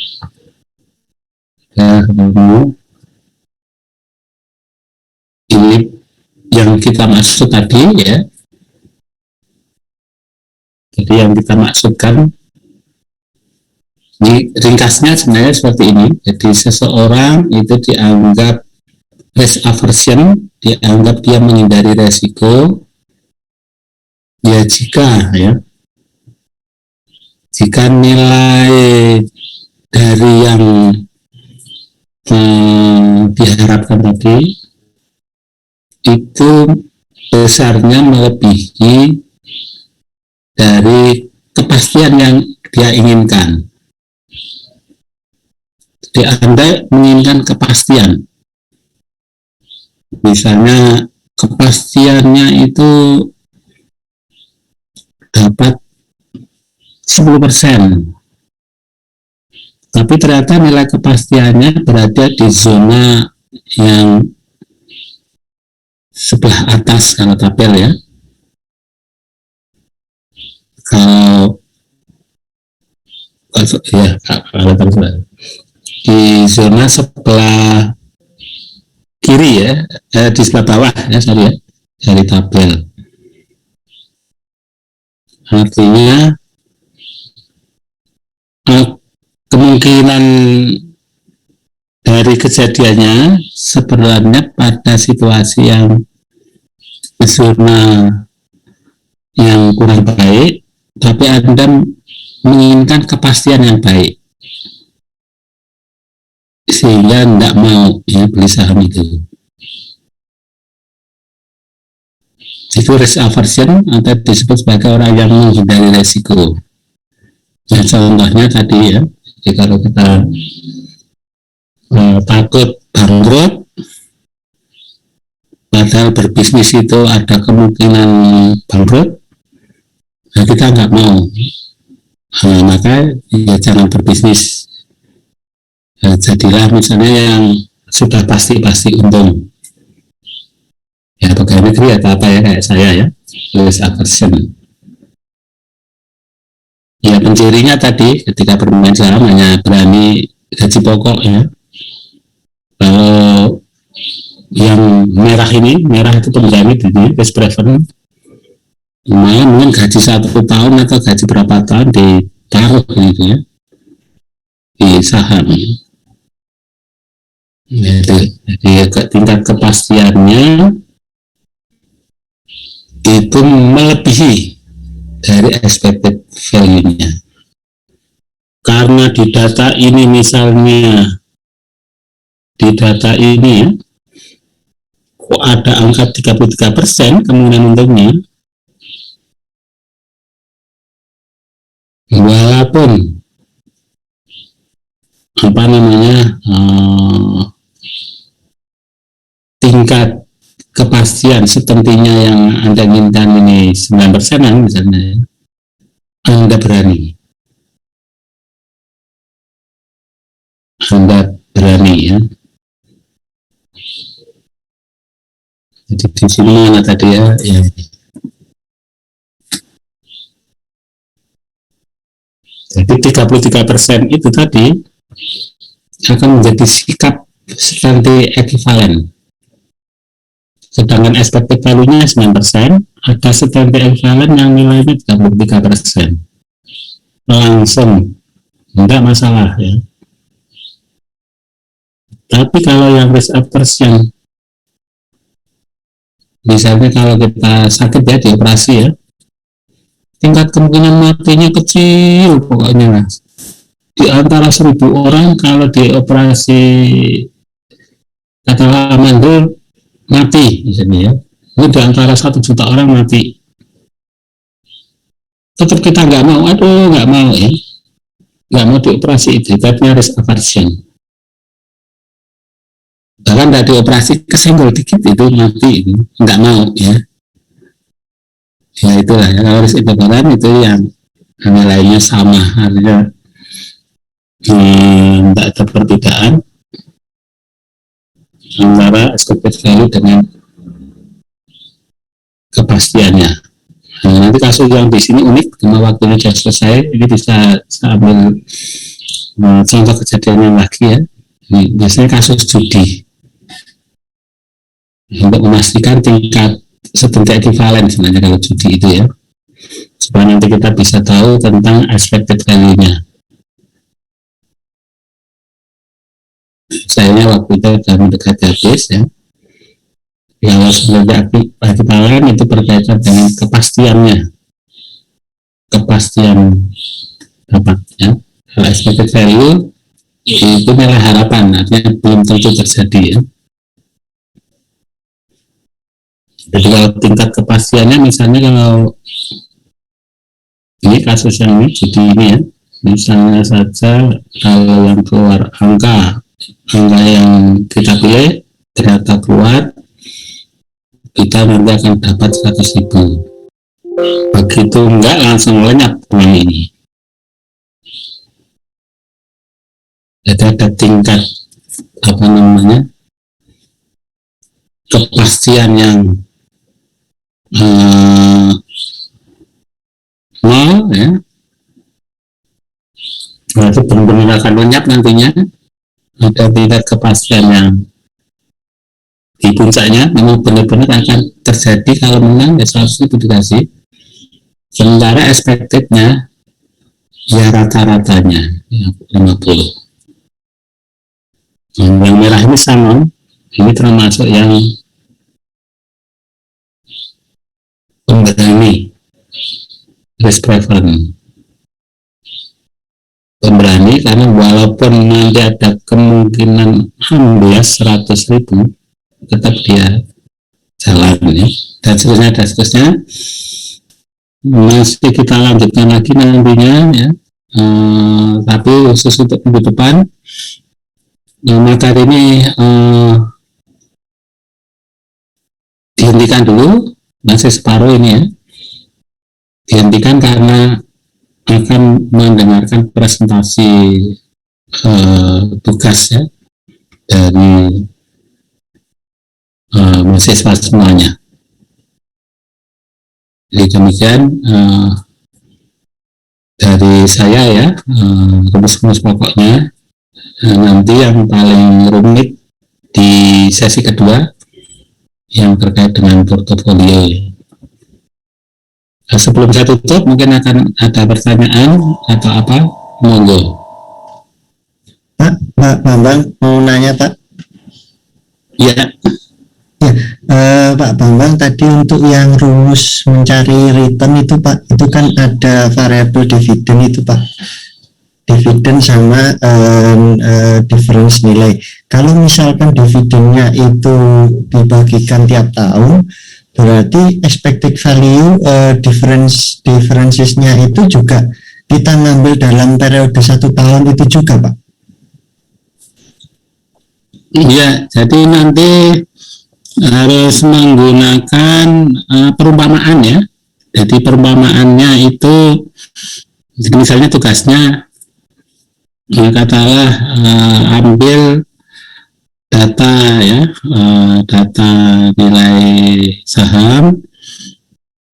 Ini yang kita maksud tadi ya. Jadi yang kita maksudkan ini ringkasnya sebenarnya seperti ini. Jadi seseorang itu dianggap risk aversion, dianggap dia menghindari resiko ya jika nilai dari yang diharapkan tadi itu besarnya melebihi dari kepastian yang dia inginkan. Jadi Anda menginginkan kepastian. Misalnya kepastiannya itu dapat 10%. Tapi ternyata nilai kepastiannya berada di zona yang sebelah atas kalau tabel ya. Kalau di zona sebelah kiri ya, di sebelah bawah ya, sorry ya, dari tabel. Artinya kemungkinan dari kejadiannya sebenarnya pada situasi yang zona yang kurang baik, tapi Anda menginginkan kepastian yang baik sehingga tidak mau ya beli saham itu. Itu risk aversion atau disebut sebagai orang yang menghindari resiko. Nah, contohnya tadi ya, jadi kalau kita takut bangkrut, padahal berbisnis itu ada kemungkinan bangkrut, nah kita nggak mau. Maka ya jangan berbisnis. Jadilah misalnya yang sudah pasti untung. Ya pegawai negeri atau apa ya kayak saya ya, risk aversion. Ya pencirinya tadi ketika bermain saham hanya berani gaji pokok ya. Kalau yang merah itu penjamin di risk preference, lumayan mungkin gaji 1 tahun atau gaji berapa tahun ditaruh gitu ya di saham. Jadi tingkat kepastiannya itu melebihi dari expected value-nya. Karena di data ini misalnya, di data ini ya, kok ada angka 33% kemungkinan untungnya, walaupun apa namanya tingkat kepastian sepertinya yang Anda inginkan ini 9%-an misalnya, Anda berani ya. Jadi di sini mana tadi ya, jadi 33% itu tadi akan menjadi sikap strategi ekuivalen. Sedangkan expected value-nya 9%, ada strategi ekuivalen yang nilainya 33%. Langsung, tidak masalah ya. Tapi kalau yang risk aversion, misalnya kalau kita sakit ya di operasi ya, tingkat kemungkinan matinya kecil pokoknya. Di antara 1.000 orang kalau di operasi katakanlah mandul mati misalnya ya, ini di antara 1 juta orang mati, tetap kita nggak mau ya, nggak mau dioperasi itu, tapi risk aversion. Bahkan tidak dioperasi kesenggol dikit itu mati, nggak mau ya. Ya itulah ya, kalau risk aversion itu yang nilainya sama, artinya tidak ada perbedaan antara expected value dengan kepastiannya. Nah, nanti kasus yang di sini unik, karena waktunya sudah selesai, ini bisa ambil contoh kejadiannya lagi ya. Ini biasanya kasus judi untuk memastikan tingkat strategi ekuivalen sebenarnya kalau judi itu ya, supaya nanti kita bisa tahu tentang expected value-nya. Sayangnya waktu itu sudah mendekati habis ya. Kalau strategi ekuivalen itu berkaitan dengan kepastian dapat ya. Kalau expected value itu nilai harapan, artinya belum tentu terjadi ya. Jadi kalau tingkat kepastiannya misalnya kalau ini kasus yang ini judi ini ya, misalnya saja kalau yang keluar angka yang kita pilih ternyata keluar, kita nanti akan dapat 100.000. Begitu enggak langsung lenyap uang ini. Jadi ada tingkat apa namanya kepastian yang nol ya, berarti benar-benar akan lenyap nantinya. Ada tingkat kepastian yang di puncaknya memang benar-benar akan terjadi, kalau menang ya 100.000 dikasih, sementara expectednya ya rata-ratanya ya 50. Yang merah ini sama, ini termasuk yang pemberani risk preference, pemberani karena walaupun nanti ada kemungkinan ambil 100.000 tetap dia jalan ya, dan seterusnya masih kita lanjutkan lagi nantinya ya. Tapi khusus untuk minggu depan materi ini dihentikan dulu, masih separuh ini ya, dihentikan karena akan mendengarkan presentasi tugas ya, dari mahasiswa semuanya. Jadi demikian dari saya ya, rumus-rumus pokoknya. Nanti yang paling rumit di sesi kedua yang terkait dengan portofolio. Sebelum saya tutup, mungkin akan ada pertanyaan atau apa, monggo. Pak Bambang mau nanya Pak. Ya. Pak Bambang, tadi untuk yang rumus mencari return itu Pak, itu kan ada variabel dividen itu Pak, dividen sama difference nilai. Kalau misalkan dividennya itu dibagikan tiap tahun, berarti expected value differences-nya itu juga kita ngambil dalam periode 1 tahun itu juga Pak? Iya, jadi nanti harus menggunakan perumpamaan ya. Jadi perumpamaannya itu misalnya tugasnya katakanlah ambil data ya, data nilai saham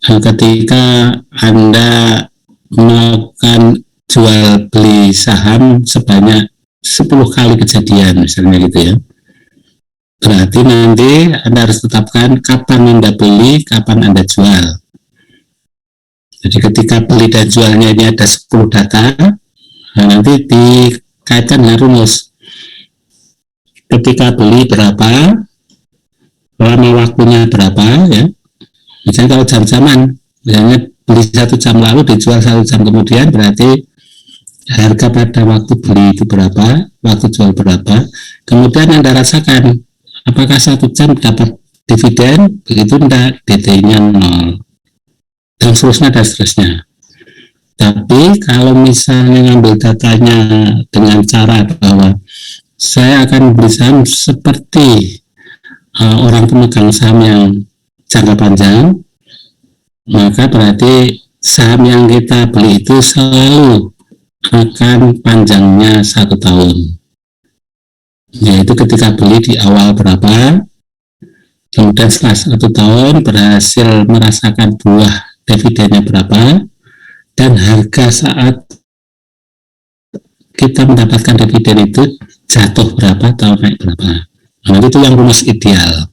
ketika Anda melakukan jual beli saham sebanyak 10 kali kejadian misalnya gitu ya. Berarti nanti Anda harus tetapkan kapan Anda beli, kapan Anda jual. Jadi ketika beli dan jualnya ini ada 10 data, nah nanti dikaitkan dengan rumus. Ketika beli berapa, lama waktunya berapa ya. Misalnya kalau jam-jaman, misalnya beli 1 jam lalu dijual 1 jam kemudian, berarti harga pada waktu beli itu berapa, waktu jual berapa. Kemudian Anda rasakan apakah 1 jam dapat dividen, begitu enggak, DT-nya 0 dan seterusnya. Tapi kalau misalnya ngambil datanya dengan cara bahwa saya akan beli saham seperti orang pemegang saham yang jangka panjang, maka berarti saham yang kita beli itu selalu akan panjangnya 1 tahun. Yaitu ketika beli di awal berapa, kemudian setelah 1 tahun berhasil merasakan buah dividennya berapa, dan harga saat kita mendapatkan dividen itu jatuh berapa atau naik berapa. Nah, itu yang rumus ideal.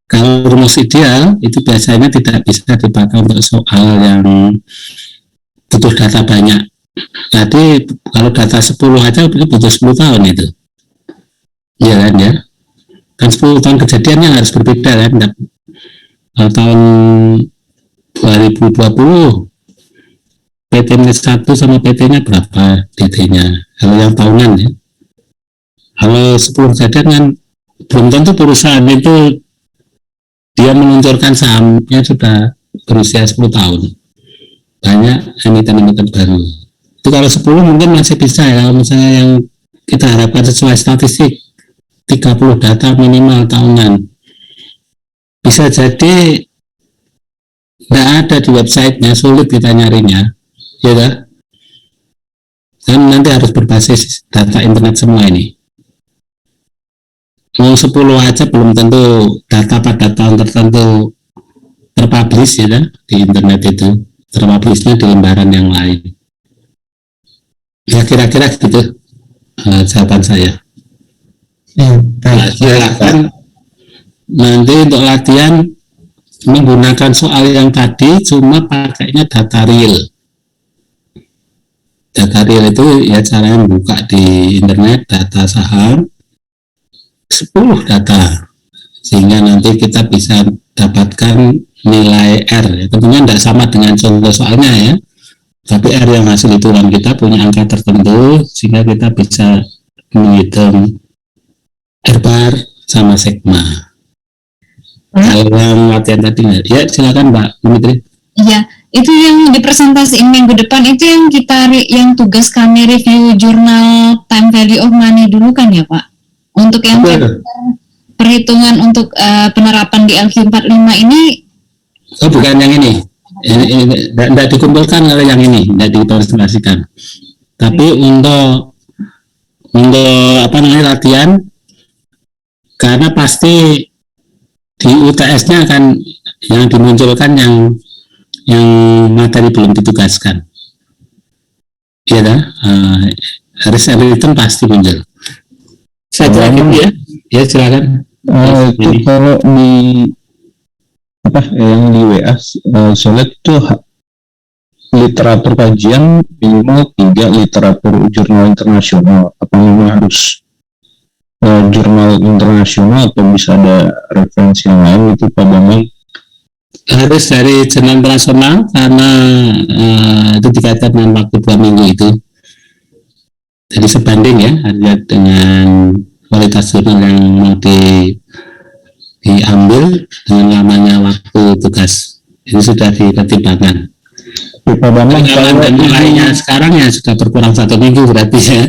Kalau rumus ideal itu biasanya tidak bisa dipakai untuk soal yang butuh data banyak. Jadi kalau data 10 aja butuh 10 tahun itu. Iya kan ya, kan 10 tahun kejadiannya harus berbeda kan. Tahun 2020 PT-1 sama PT-nya berapa DT-nya, kalau yang tahunan ya. Kalau 10 kejadian kan belum tentu perusahaan itu dia meluncurkan sahamnya sudah berusia 10 tahun. Banyak emiten-emiten baru. Itu kalau 10 mungkin masih bisa ya, kalau misalnya yang kita harapkan sesuai statistik 30 data minimal tahunan, bisa jadi nggak ada di websitenya, sulit kita nyarinya ya kan? Dan nanti harus berbasis data internet semua ini. Mau 10 aja belum tentu data pada tahun tertentu terpublish ya kan? Di internet itu terpublishnya di lembaran yang lain ya, kira-kira gitu jawaban saya. Nah, silakan nanti untuk latihan menggunakan soal yang tadi, cuma pakainya data real. Data real itu ya caranya buka di internet data saham 10 data, sehingga nanti kita bisa dapatkan nilai R ya. Tentunya tidak sama dengan contoh soalnya ya, tapi R yang hasil hitungan kita punya angka tertentu sehingga kita bisa menghitung R bar sama sigma. Kalau yang latihan tadi ya, silakan Mbak Dimitri. Iya, itu yang dipresentasiin minggu depan itu yang kita tugas kami review jurnal time value of money dulu kan ya Pak. Untuk yang perhitungan untuk penerapan di LQ45 ini. Oh bukan yang ini. Ini tidak dikumpulkan oleh yang ini, tidak dipresentasikan. Tapi untuk apa namanya latihan Karena pasti di UTS-nya akan yang dimunculkan yang materi belum ditugaskan. Iya dah, risk and return pasti muncul. Saya kira gitu ya. Ya silakan. Itu kalau di yang di WA saya lihat itu literatur kajian minimal 3 literatur jurnal internasional. Apa memang harus jurnal internasional atau bisa ada referensi yang lain itu Pak Bambang? Harus dari jurnal internasional karena itu dikaitkan dengan waktu 2 minggu itu. Jadi sebanding ya harga dengan kualitas jurnal yang mau diambil dengan lamanya waktu tugas. Ini sudah dipertimbangkan. Pak Bambang, dan nilainya sekarang ya sudah berkurang 1 minggu berarti ya.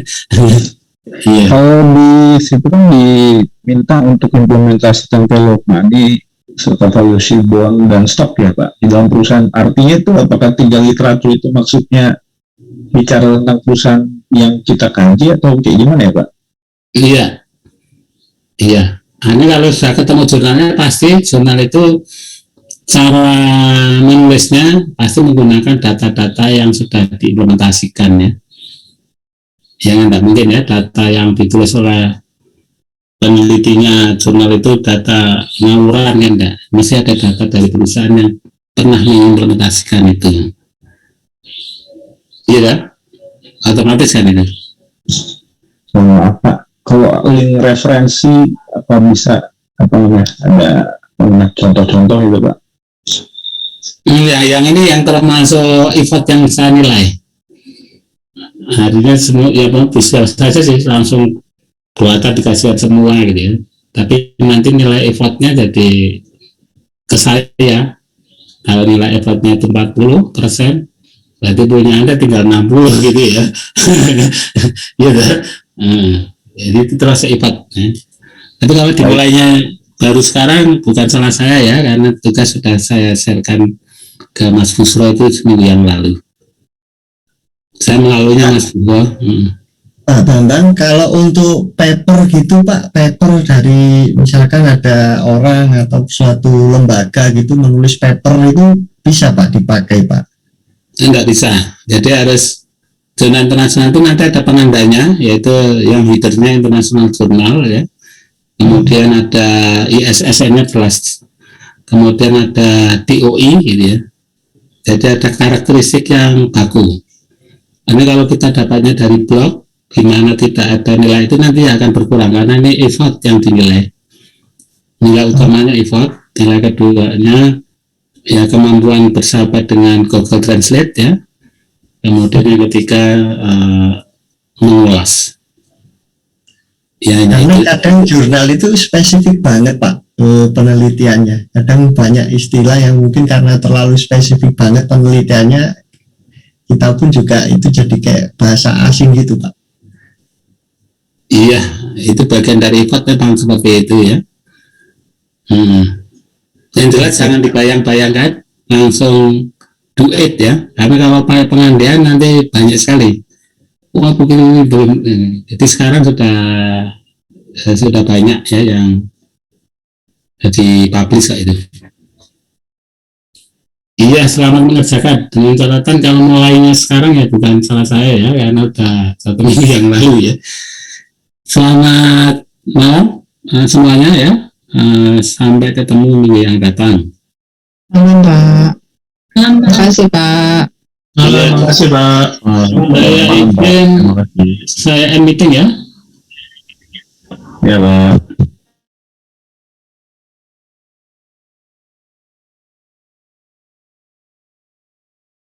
Iya. Kalau di situ kan diminta untuk implementasi Telogma di serta valuasi bond dan stok ya Pak di dalam perusahaan. Artinya itu apakah 3 literatur itu maksudnya bicara tentang perusahaan yang kita kaji atau kayak gimana ya Pak? Iya. Iya. Nah, ini kalau sudah ketemu jurnalnya pasti jurnal itu cara menulisnya pasti menggunakan data-data yang sudah diimplementasikan ya. Yang tidak mungkin ya data yang ditulis oleh penelitinya jurnal itu data ngawuran ya enggak. Mesti ada data dari perusahaan yang pernah mengimplementasikan itu. Iya kan? Otomatis kan itu. Apa? Kalau link referensi apa bisa apa namanya ada contoh-contoh itu Pak? Iya, yang ini yang termasuk effort yang saya nilai. Harinya semua ya bisa saja sih langsung kuota dikasih semua gitu ya. Tapi nanti nilai effortnya jadi ke saya. Kalau nilai effortnya itu 40%, berarti punya Anda tinggal 60 gitu ya. Iya kan? Jadi itu terasa effort. Ya. Tapi kalau dimulainya baru sekarang bukan salah saya ya, karena tugas sudah saya sharekan ke Mas Busro itu seminggu yang lalu. Saya melaluinya Mas Busro. Pak Bambang, kalau untuk paper gitu Pak, paper dari misalkan ada orang atau suatu lembaga gitu menulis paper itu bisa Pak dipakai Pak? Enggak bisa. Jadi harus jurnal internasional itu nanti ada penandanya, yaitu yang headernya international journal ya. Kemudian ada ISSN-nya jelas. Kemudian ada TOI gitu ya. Jadi ada karakteristik yang baku. Ini kalau kita dapatnya dari blog, di mana tidak ada nilai itu nanti akan berkurang karena ini effort yang dinilai. Nilai utamanya effort, nilai keduanya ya kemampuan bersahabat dengan Google Translate ya. Kemudian yang ketiga mengulas. Ya, karena kadang jurnal itu spesifik banget Pak penelitiannya. Kadang banyak istilah yang mungkin karena terlalu spesifik banget penelitiannya, kita pun juga itu jadi kayak bahasa asing gitu Pak. Iya, itu bagian dari effort memang seperti itu ya. Yang jelas jangan dibayang-bayangkan langsung do it ya. Karena kalau pakai pengandian nanti banyak sekali. Wah, begini belum. Jadi sekarang sudah banyak ya yang jadi publish kayak itu. Iya, selamat mengerjakan. Dengan catatan kalau mulainya sekarang ya bukan salah saya ya, karena udah 1 minggu yang lalu ya. Selamat malam semuanya ya. Sampai ketemu minggu yang datang. Malam Pak. Terima kasih Pak. Terima kasih Pak. Saya meeting ya. Ya Pak.